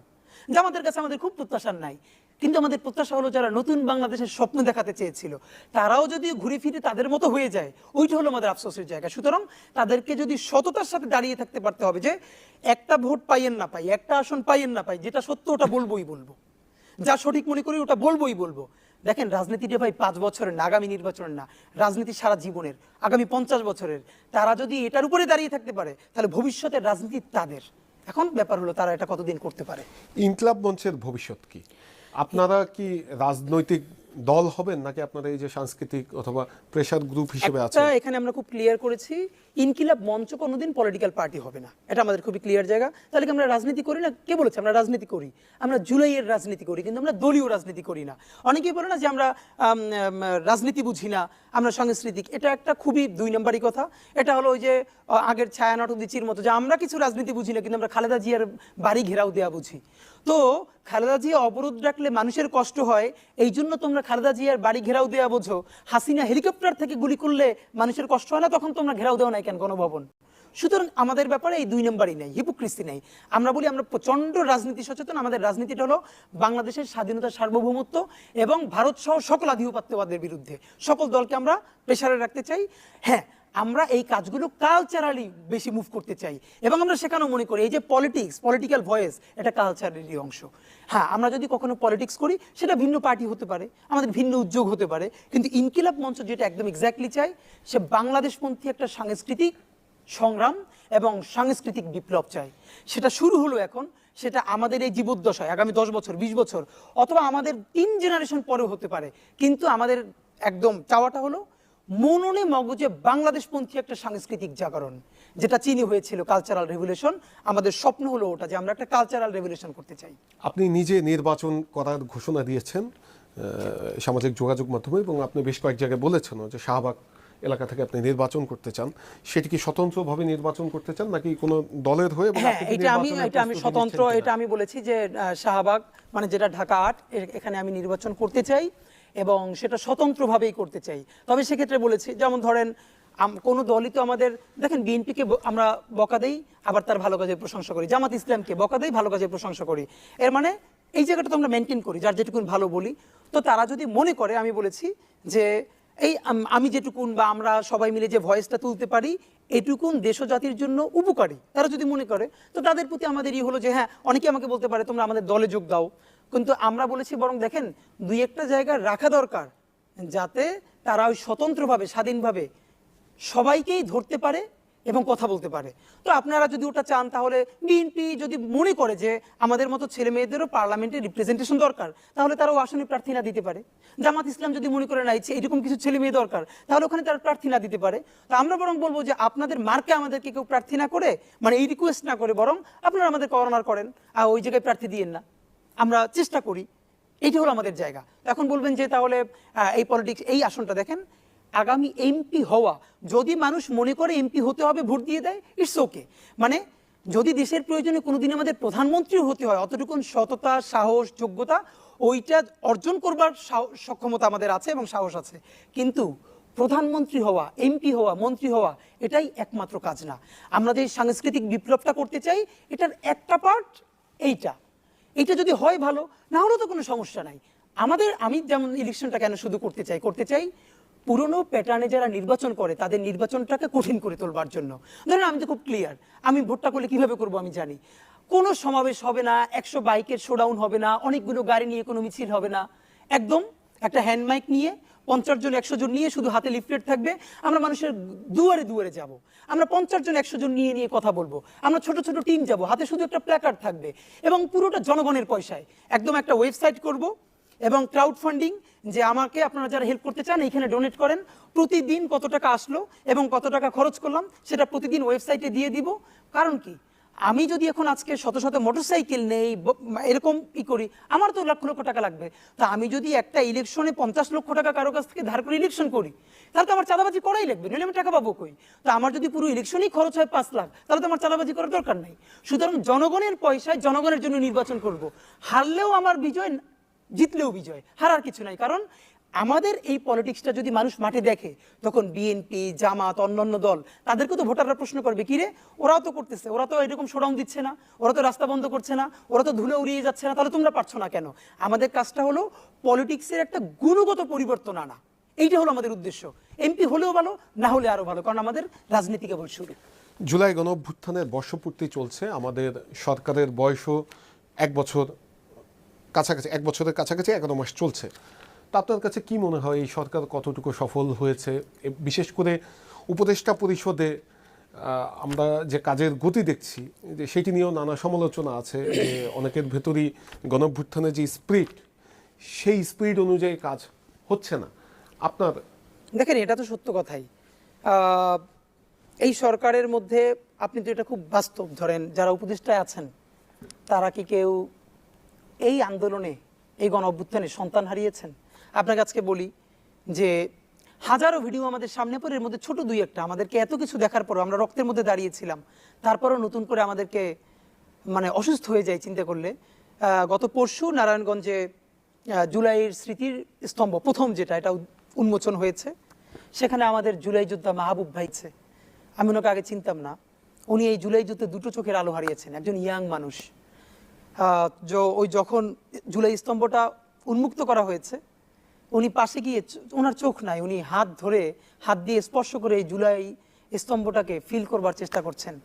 জামাতের কাছে আমাদের খুব প্রত্যাশা নাই, কিন্তু আমাদের প্রত্যাশা হলো যারা নতুন বাংলাদেশের স্বপ্ন দেখাতে চেয়েছিল তারাও যদি ঘুরে ফিরে তাদের মতো হয়ে যায়, ওইটা হলো আমাদের আফসোসের জায়গা। সুতরাং তাদেরকে যদি সততার সাথে দাঁড়িয়ে থাকতে পারতে হবে, যে একটা ভোট পাইয়েন না পাই, একটা আসন পাইয়েন না পাই, যেটা সত্য ওটা বলবোই বলবো, যা সঠিক মনে করি ওটা বলবোই বলবো। দেখেন রাজনীতিটা ভাই 5 বছরের না, আগামী নির্বাচনের না, রাজনীতি সারা জীবনের, আগামী 50 বছরের। তারা যদি এটার উপরে দাঁড়িয়ে থাকতে পারে তাহলে ভবিষ্যতের রাজনীতি তাদের। এখন ব্যাপার হলো তারা এটা কতদিন করতে পারে। ইনকিলাব মঞ্চের ভবিষ্যৎ কি? আপনারা কি রাজনৈতিক দল হবেন নাকি আপনারা এই যে সাংস্কৃতিক অথবা প্রেসার গ্রুপ হিসেবে একটা আছেন? এখানে আমরা খুব ক্লিয়ার করেছি, ইনকিলাব মঞ্চ কোনোদিন পলিটিক্যাল পার্টি হবে না, এটা আমাদের খুবই ক্লিয়ার জায়গা। তাহলে কি আমরা রাজনীতি করি না? কে বলেছে আমরা রাজনীতি করি? আমরা জুলাইয়ের রাজনীতি করি, কিন্তু আমরা দলীয় রাজনীতি করি না। অনেকেই বলে না যে আমরা রাজনীতি বুঝি না, আমরা সাংস্কৃতিক। এটা একটা খুবই 2 নম্বরই কথা। এটা হলো ওই যে আগের ছায়ানট দিচির মতো, যে আমরা কিছু রাজনীতি বুঝি না, কিন্তু আমরা খালেদা জিয়ার বাড়ি ঘেরাও দেওয়া বুঝি। তো খালেদা জিয়া অবরোধ রাখলে মানুষের কষ্ট হয়, এই জন্য তোমরা খালেদা জিয়ার বাড়ি ঘেরাও দেওয়া বোঝো। হাসিনা হেলিকপ্টার থেকে গুলি করলে মানুষের কষ্ট হয় না, তখন তোমরা ঘেরাও দেওয়া নাই কেন গণভবন? সুতরাং আমাদের ব্যাপারে এই 2 নম্বরই নেই, হিপোক্রিসি নেই। আমরা বলি আমরা প্রচন্ড রাজনীতি সচেতন। আমাদের রাজনীতিটা হলো বাংলাদেশের স্বাধীনতা, সার্বভৌমত্ব এবং ভারত সহ সকল আধিপত্যবাদের বিরুদ্ধে। সকল দলকে আমরা প্রেসারে রাখতে চাই। হ্যাঁ, আমরা এই কাজগুলো কালচারালি বেশি মুভ করতে চাই, এবং আমরা সেখানেও মনে করি এই যে পলিটিক্স, পলিটিক্যাল ভয়েস, এটা কালচারেরই অংশ। হ্যাঁ, আমরা যদি কখনো পলিটিক্স করি সেটা ভিন্ন পার্টি হতে পারে, আমাদের ভিন্ন উদ্যোগ হতে পারে, কিন্তু ইনকিলাব মঞ্চ যেটা একদম এক্স্যাক্টলি চাই, সে বাংলাদেশপন্থী একটা সাংস্কৃতিক সংগ্রাম এবং সাংস্কৃতিক বিপ্লব চাই। সেটা শুরু হলো এখন, সেটা আমাদের এই জীবদ্দশায় আগামী 10 বছর, 20 বছর, অথবা আমাদের 3 জেনারেশন পরেও হতে পারে। কিন্তু আমাদের একদম চাওয়াটা হলো মননে মগজে বাংলাদেশপন্থী একটা সাংস্কৃতিক জাগরণ, যেটা চীনে হয়েছিল কালচারাল রেভলিউশন। আমাদের স্বপ্ন হলো ওটা, যে আমরা একটা কালচারাল রেভলিউশন করতে চাই। আপনি নিজে নির্বাচন করার ঘোষণা দিয়েছেন সামাজিক যোগাযোগ মাধ্যমে, এবং আপনি বেশ কয়েক জায়গায় বলেছেন যে শাহবাগ এলাকা থেকে আপনি নির্বাচন করতে চান। সেটি কি স্বতন্ত্রভাবে নির্বাচন করতে চান নাকি কোনো দলের হয়ে? হ্যাঁ, এটা আমি স্বতন্ত্র, এটা আমি বলেছি যে শাহবাগ মানে যেটা ঢাকা 8, এখানে আমি নির্বাচন করতে চাই এবং সেটা স্বতন্ত্রভাবেই করতে চাই। তবে সেক্ষেত্রে বলেছি, যেমন ধরেন কোনো দলই তো আমাদের, দেখেন বিএনপিকে আমরা বকা দেই, আবার তার ভালো কাজের প্রশংসা করি, জামাত ইসলামকে বকা দেই, ভালো কাজের প্রশংসা করি। এর মানে এই জায়গাটা তো আমরা মেনটেন করি, যার যেটুকুন ভালো বলি। তো তারা যদি মনে করে, আমি বলেছি যে এই আমি যেটুকুন বা আমরা সবাই মিলে যে ভয়েসটা তুলতে পারি, এটুকুন দেশ ও জাতির জন্য উপকারী, তারা যদি মনে করে, তো তাদের প্রতি আমাদের হলো যে হ্যাঁ, অনেকে আমাকে বলতে পারে তোমরা আমাদের দলে যোগ দাও। কিন্তু আমরা বলেছি বরং দেখেন 2-1টা জায়গা রাখা দরকার, যাতে তারা ওই স্বতন্ত্রভাবে, স্বাধীনভাবে সবাইকেই ধরতে পারে এবং কথা বলতে পারে। তো আপনারা যদি ওটা চান, তাহলে বিএনপি যদি মনে করে যে আমাদের মতো ছেলে মেয়েদেরও পার্লামেন্টে রিপ্রেজেন্টেশন দরকার, তাহলে তারাও আসনে প্রার্থী না দিতে পারে। জামাত ইসলাম যদি মনে করে না এরকম কিছু ছেলে মেয়ে দরকার, তাহলে ওখানে তারা প্রার্থী না দিতে পারে। তো আমরা বরং বলবো যে আপনাদের মার্কে আমাদেরকে কেউ প্রার্থী না করে, মানে এই রিকোয়েস্ট না করে, বরং আপনারা আমাদের অনার করেন, আর ওই জায়গায় প্রার্থী দিয়েন না, আমরা চেষ্টা করি। এইটা হলো আমাদের জায়গা। এখন বলবেন যে তাহলে এই পলিটিক্স, এই আসনটা দেখেন, আগামী এমপি হওয়া, যদি মানুষ মনে করে এমপি হতে হবে, ভোট দিয়ে দেয়, ইটস ওকে। মানে যদি দেশের প্রয়োজনে কোনোদিন আমাদের প্রধানমন্ত্রীও হতে হয়, অতটুকুন সততা, সাহস, যোগ্যতা ওইটা অর্জন করবার সক্ষমতা আমাদের আছে এবং সাহস আছে। কিন্তু প্রধানমন্ত্রী হওয়া, এমপি হওয়া, মন্ত্রী হওয়া, এটাই একমাত্র কাজ না। আমরা যে সাংস্কৃতিক বিপ্লবটা করতে চাই, এটার একটা পার্ট এইটা যদি হয় ভালো, না হলেও তো কোনো সমস্যা নাই আমাদের। আমি যেমন ইলেকশনটা কেন শুধু করতে চাই পুরনো প্যাটার্নে যারা নির্বাচন করে তাদের নির্বাচনটাকে কঠিন করে তোলবার জন্য। ধরেন আমি তো খুব ক্লিয়ার, আমি ভোটটা করলে কিভাবে করব আমি জানি। কোনো সমাবেশ হবে না, 100 বাইকের শোডাউন হবে না, অনেকগুলো গাড়ি নিয়ে কোনো মিছিল হবে না, একদম একটা হ্যান্ড মাইক নিয়ে 50 জন 100 জন নিয়ে, শুধু হাতে লিফলেট থাকবে, আমরা মানুষের দুয়ারে দুয়ারে যাব, আমরা 50 জন 100 জন নিয়ে কথা বলবো, আমরা ছোট ছোট টিম যাব, হাতে শুধু একটা প্ল্যাকার্ড থাকবে, এবং পুরোটা জনগণের পয়সায়। একদম একটা ওয়েবসাইট করব এবং ক্রাউড ফান্ডিং, যে আমাকে আপনারা যারা হেল্প করতে চান এইখানে ডোনেট করেন, প্রতিদিন কত টাকা আসলো এবং কত টাকা খরচ করলাম সেটা প্রতিদিন ওয়েবসাইটে দিয়ে দিব। কারণ কি, আমি যদি এখন আজকে শত শত মোটরসাইকেল নেই, এরকম করি, আমার তো লক্ষ লক্ষ টাকা লাগবে। তা আমি যদি একটা ইলেকশনে 50 লক্ষ টাকা কারো কাছ থেকে ধার করে ইলেকশন করি, তাহলে তো আমার চাঁদাবাজি করাই লাগবে, নইলে আমি টাকা পাবো কই? তো আমার যদি পুরো ইলেকশনই খরচ হয় 5 লাখ, তাহলে তো আমার চাঁদাবাজি করার দরকার নাই। সুতরাং জনগণের পয়সায় জনগণের জন্য নির্বাচন করব। হারলেও আমার বিজয়, জিতলেও বিজয়, হারার কিছু নাই। কারণ আমাদের এই পলিটিক্সটা যদি মানুষ মাঠে দেখে, তখন বিএনপি, জামাত, অন্যান্য দল, তাদেরকে তো ভোটাররা প্রশ্ন করবে, কিরে ওরাও তো করতেছে, ওরা তো এরকম শোডাউন দিচ্ছে না, ওরা তো রাস্তা বন্ধ করছে না, ওরা তো ধুলে উড়িয়ে যাচ্ছে না, তাহলে তোমরা পারছো না কেন? আমাদের কাজটা হলো পলিটিক্সের একটা গুণগত পরিবর্তন আনা, এইটা হলো আমাদের উদ্দেশ্য। এমপি হলেও ভালো, না হলে আরো ভালো, কারণ আমাদের রাজনীতি কেবল শুরু। জুলাই গণঅভ্যুত্থানের বর্ষপূর্তি চলছে, আমাদের সরকারের বয়সও 1 বছর কাছাকাছি, 1 বছরের কাছাকাছি 11 মাস চলছে। তা আপনার কাছে কি মনে হয় এই সরকার কতটুকু সফল হয়েছে? বিশেষ করে উপদেষ্টা পরিষদে আমরা যে কাজের গতি দেখছি, যে সেটি নিয়েও নানা সমালোচনা আছে, যে অনেকের ভেতরই গণঅভ্যুত্থানের যে স্পিরিট, সেই স্পিরিট অনুযায়ী কাজ হচ্ছে না। আপনার দেখেন, এটা তো সত্য কথাই। এই সরকারের মধ্যে আপনি তো এটা খুব বাস্তব ধরেন, যারা উপদেষ্টায় আছেন তারা কি কেউ এই আন্দোলনে, এই গণ অভ্যুত্থানে সন্তান হারিয়েছেন? আপনাকে আজকে বলি যে হাজারো ভিডিও আমাদের সামনে পড়ে, এর মধ্যে ছোট দুই একটা, আমাদেরকে এত কিছু দেখার পরও আমরা রক্তের মধ্যে দাঁড়িয়েছিলাম, তারপরও নতুন করে আমাদেরকে মানে অসুস্থ হয়ে যায় চিন্তা করলে। গত পরশু নারায়ণগঞ্জে জুলাইয়ের স্মৃতির স্তম্ভ প্রথম যেটা, এটা উন্মোচন হয়েছে। সেখানে আমাদের জুলাই যোদ্ধা মাহবুব ভাইছে, আমি ওনাকে আগে চিনতাম না। উনি এই জুলাই যুদ্ধে দুটো চোখের আলো হারিয়েছেন, একজন ইয়াং মানুষ। ওই যখন জুলাই স্তম্ভটা উন্মুক্ত করা হয়েছে, উনি পাশে গিয়ে, ওনার চোখ নাই, উনি হাত দিয়ে স্পর্শ করে এই জুলাই স্তম্ভটাকে ফিল করবার চেষ্টা করছেন।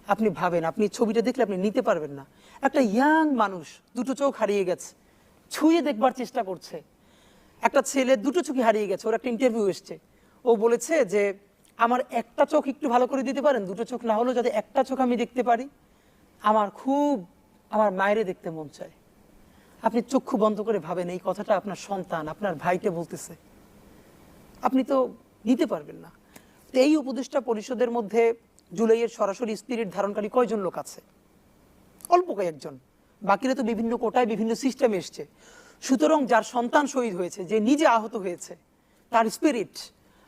আপনি ভাবেন, আপনি ছবিটা দেখলে আপনি নিতে পারবেন না। একটা ইয়াং মানুষ দুটো চোখ হারিয়ে গেছে, ছুঁয়ে দেখবার চেষ্টা করছে। একটা ছেলে দুটো চোখই হারিয়ে গেছে, ওর একটা ইন্টারভিউ এসছে, ও বলেছে যে আমার একটা চোখ একটু ভালো করে দিতে পারেন, দুটো চোখ না হলেও যাতে একটা চোখ আমি দেখতে পারি, আমার মায়েরে দেখতে মন চায়। আপনি চক্ষু বন্ধ করে ভাবেন, এই কথাটা আপনার সন্তান, আপনার ভাইকে বলতেছে, আপনি তো নিতে পারবেন না। তো এই উপদেষ্টা পরিষদের মধ্যে জুলাইয়ের সরাসরি স্পিরিট ধারণকারী কয়জন লোক আছে? অল্প কয়েকজন, বাকিরা তো বিভিন্ন কোটায় বিভিন্ন সিস্টেমে এসছে। সুতরাং যার সন্তান শহীদ হয়েছে, যে নিজে আহত হয়েছে, তার স্পিরিট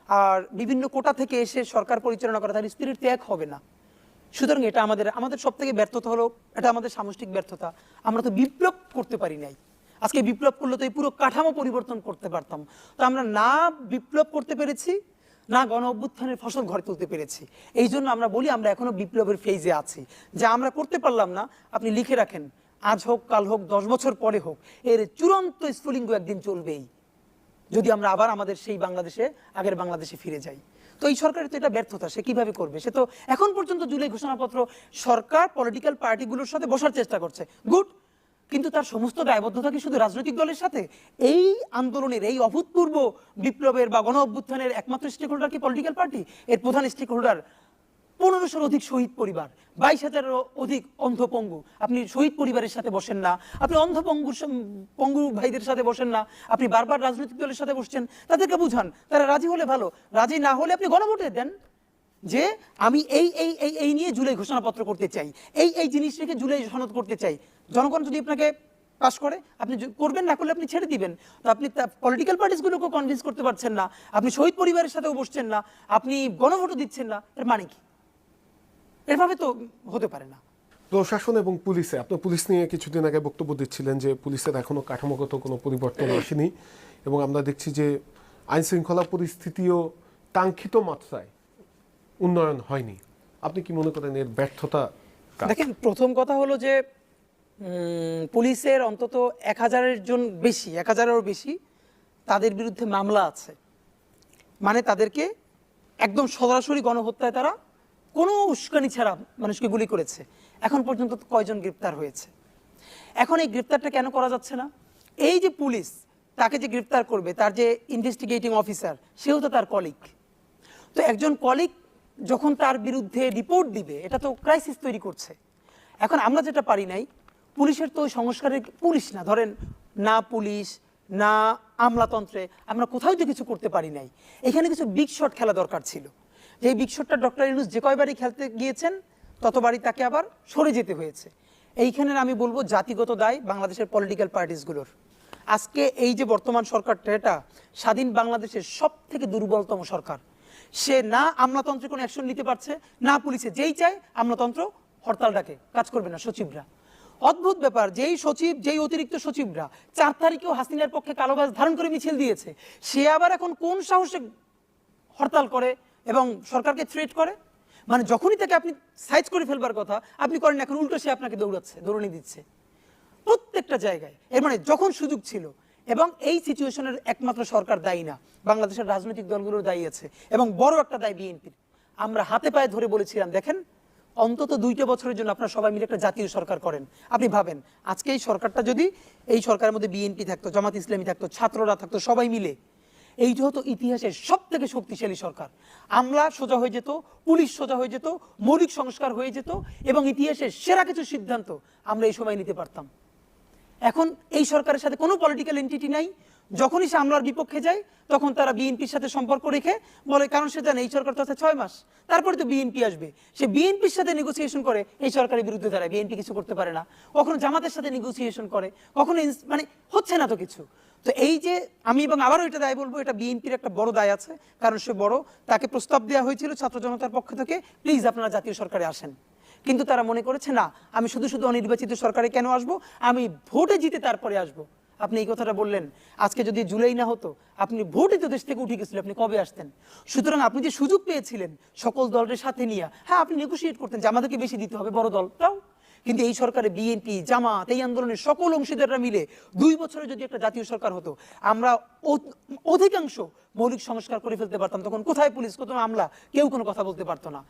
আর বিভিন্ন কোটা থেকে এসে সরকার পরিচালনা করা, তার স্পিরিট তো এক হবে না। সুতরাং এটা আমাদের সব থেকে ব্যর্থতা হলো, এটা আমাদের সামষ্টিক ব্যর্থতা। আমরা তো বিপ্লব করতে পারি নাই। আজকে বিপ্লব করলে তো এই পুরো কাঠামো পরিবর্তন করতে পারতাম। তো আমরা না বিপ্লব করতে পেরেছি, না গণ অভ্যুত্থানের ফসল ঘরে তুলতে পেরেছি। এই জন্য আমরা বলি আমরা এখনো বিপ্লবের ফেজে আছি। যা আমরা করতে পারলাম না, আপনি লিখে রাখেন, আজ হোক, কাল হোক, 10 বছর পরে হোক, এর চূড়ান্ত স্ফুলিঙ্গ একদিন চলবেই, যদি আমরা আবার আমাদের সেই বাংলাদেশে, আগের বাংলাদেশে ফিরে যাই। তো এই সরকারের তো এটা ব্যর্থতা, সে কিভাবে করবে? সে তো এখন পর্যন্ত জুলাই ঘোষণাপত্র, সরকার পলিটিক্যাল পার্টিগুলোর সাথে বসার চেষ্টা করছে, গুড, কিন্তু তার সমস্ত দায়বদ্ধতা কি শুধু রাজনৈতিক দলের সাথে? এই আন্দোলনের, এই অভূতপূর্ব বিপ্লবের বা গণ অভ্যুত্থানের একমাত্র স্টেক হোল্ডার কি পলিটিক্যাল পার্টি? এর প্রধান স্টেক হোল্ডার 1500-র অধিক শহীদ পরিবার, 22,000-এরও অধিক অন্ধপঙ্গু। আপনি শহীদ পরিবারের সাথে বসেন না, আপনি পঙ্গু ভাইদের সাথে বসেন না, আপনি বারবার রাজনৈতিক দলের সাথে বসছেন, তাদেরকে বুঝান, তারা রাজি হলে ভালো, রাজি না হলে আপনি গণভোটে দেন যে আমি এই নিয়ে জুলাই ঘোষণাপত্র করতে চাই, এই জিনিস রেখে জুলাই সনদ করতে চাই। জনগণ যদি আপনাকে পাস করে, আপনি করবেন, না করলে আপনি ছেড়ে দিবেন। তো আপনি পলিটিক্যাল পার্টিসগুলোকে কনভিন্স করতে পারছেন না, আপনি শহীদ পরিবারের সাথেও বসছেন না, আপনি গণভোটও দিচ্ছেন না, এর মানে কি? এভাবে তো হতে পারে না। প্রশাসন এবং পুলিশে, আপনি পুলিশ নিয়ে কিছুদিন আগে বক্তব্য দিচ্ছিলেন যে পুলিশের এখনো কাঠামোগত কোনো পরিবর্তন আসেনি, এবং আমরা দেখছি যে আইন শৃঙ্খলা পরিস্থিতিও কাঙ্ক্ষিত মাত্রায় উন্নয়ন হয়নি। আপনি কি মনে করেন এর ব্যর্থতা? দেখেন, প্রথম কথা হলো যে পুলিশের অন্তত 1000-এরও বেশি তাদের বিরুদ্ধে মামলা আছে, মানে তাদেরকে একদম সরাসরি গণহত্যায় তারা কোনো উস্কানি ছাড়া মানুষকে গুলি করেছে। এখন পর্যন্ত কয়জন গ্রেপ্তার হয়েছে? এখন এই গ্রেপ্তারটা কেন করা যাচ্ছে না? এই যে পুলিশ তাকে যে গ্রেপ্তার করবে, তার যে ইনভেস্টিগেটিং অফিসার, সেও তো তার কলিগ। তো একজন কলিগ যখন তার বিরুদ্ধে রিপোর্ট দিবে, এটা তো ক্রাইসিস তৈরি করছে। এখন আমরা যেটা পারি নাই, পুলিশের তো ওই সংস্কারের, পুলিশ না ধরেন, না পুলিশ না আমলাতন্ত্রে আমরা কোথাও তো কিছু করতে পারি নাই। এখানে কিছু বিগ শট খেলা দরকার ছিল। যে বিগ শটটা ডক্টর ইউনূস যে কয়বারই খেলতে গিয়েছেন, ততবারই তাকে আবার সরে যেতে হয়েছে। এইখানে আমি বলবো জাতিগত দায় বাংলাদেশের পলিটিক্যাল পার্টিসগুলোর। আজকে এই যে বর্তমান সরকারটা, এটা স্বাধীন বাংলাদেশের সব থেকে দুর্বলতম সরকার। সে না আমলাতন্ত্রে কোনো অ্যাকশন নিতে পারছে, না পুলিশে। যেই চায় আমলাতন্ত্র হরতাল ডাকে, কাজ করবে না সচিবরা। অদ্ভুত ব্যাপার, যেই অতিরিক্ত সচিবরা 4 তারিখেও হাসিনার পক্ষে কালো ব্যাজ ধারণ করে মিছিল দিয়েছে, সে আবার এখন কোন সাহসে হরতাল করে এবং সরকারকে থ্রেট করে? মানে যখনই তাকে আপনি সাইজ করে ফেলবার কথা আপনি করেন, এখন উল্টো সে আপনাকে দৌড়ানি দিচ্ছে প্রত্যেকটা জায়গায়। এর মানে যখন সুযোগ ছিল, এবং এই সিচুয়েশনের একমাত্র সরকার দায়ী না, বাংলাদেশের রাজনৈতিক দলগুলোর দায়ী আছে, এবং বড় একটা দায় বিএনপির। আমরা হাতে পায়ে ধরে বলেছিলাম, দেখেন অন্তত 2টা বছরের জন্য আপনারা সবাই মিলে একটা জাতীয় সরকার করেন। আপনি ভাবেন, আজকে এই সরকারটা যদি, এই সরকারের মধ্যে বিএনপি থাকতো, জামাত ইসলামী থাকতো, ছাত্ররা থাকতো, সবাই মিলে, এইটা হতো ইতিহাসের সব থেকে শক্তিশালী সরকার। আমলা সোজা হয়ে যেত, পুলিশ সোজা হয়ে যেত, মৌলিক সংস্কার হয়ে যেত, এবং ইতিহাসের সেরা কিছু সিদ্ধান্ত আমরা এই সময় নিতে পারতাম। এখন এই সরকারের সাথে কোনো পলিটিক্যাল এন্টিটি নাই, যখনই সে আমলার বিপক্ষে যায় তখন তারা বিএনপির সাথে সম্পর্ক রেখে বলে, কারণ সে জানে এই সরকার তো আছে 6 মাস, তারপরে তো বিএনপি আসবে। সে বিএনপির সাথে নেগোসিয়েশন করে এই সরকারের বিরুদ্ধে দাঁড়ায়, বিএনপি কিছু করতে পারে না। কখনো জামাতের সাথে নেগোসিয়েশন করে, কখনো মানে হচ্ছে না তো কিছু। তো এই যে আমি এবং আবারও এটা দায় বলবো, এটা বিএনপির একটা বড় দায় আছে, কারণ সে বড়। তাকে প্রস্তাব দেওয়া হয়েছিল ছাত্র জনতার পক্ষ থেকে, প্লিজ আপনারা জাতীয় সরকারে আসেন, কিন্তু তারা মনে করেছে না, আমি শুধু শুধু অনির্বাচিত সরকারে কেন আসবো, আমি ভোটে জিতে তারপরে আসবো। আপনি এই কথাটা বললেন, আজকে যদি জুলাই না হতো, আপনি ভোটে তো দেশ থেকে উঠে গেছিলেন, আপনি কবে আসতেন? সুতরাং আপনি যে সুযোগ পেয়েছিলেন সকল দলের সাথে নিয়ে, হ্যাঁ আপনি নেগোসিয়েট করতেন যে আমাদেরকে বেশি দিতে হবে, বড় দলটাও। কিন্তু এই সরকারে বিএনপি, জামাত, এই আন্দোলনের সকল অংশীদাররা মিলে 2 বছরে যদি একটা জাতীয় সরকার হতো, আমরা অধিকাংশ মৌলিক সংস্কার করে ফেলতে পারতাম। তখন কোথায় পুলিশ, কোথায় আমলা, কেউ কোনো কথা বলতে পারতো না।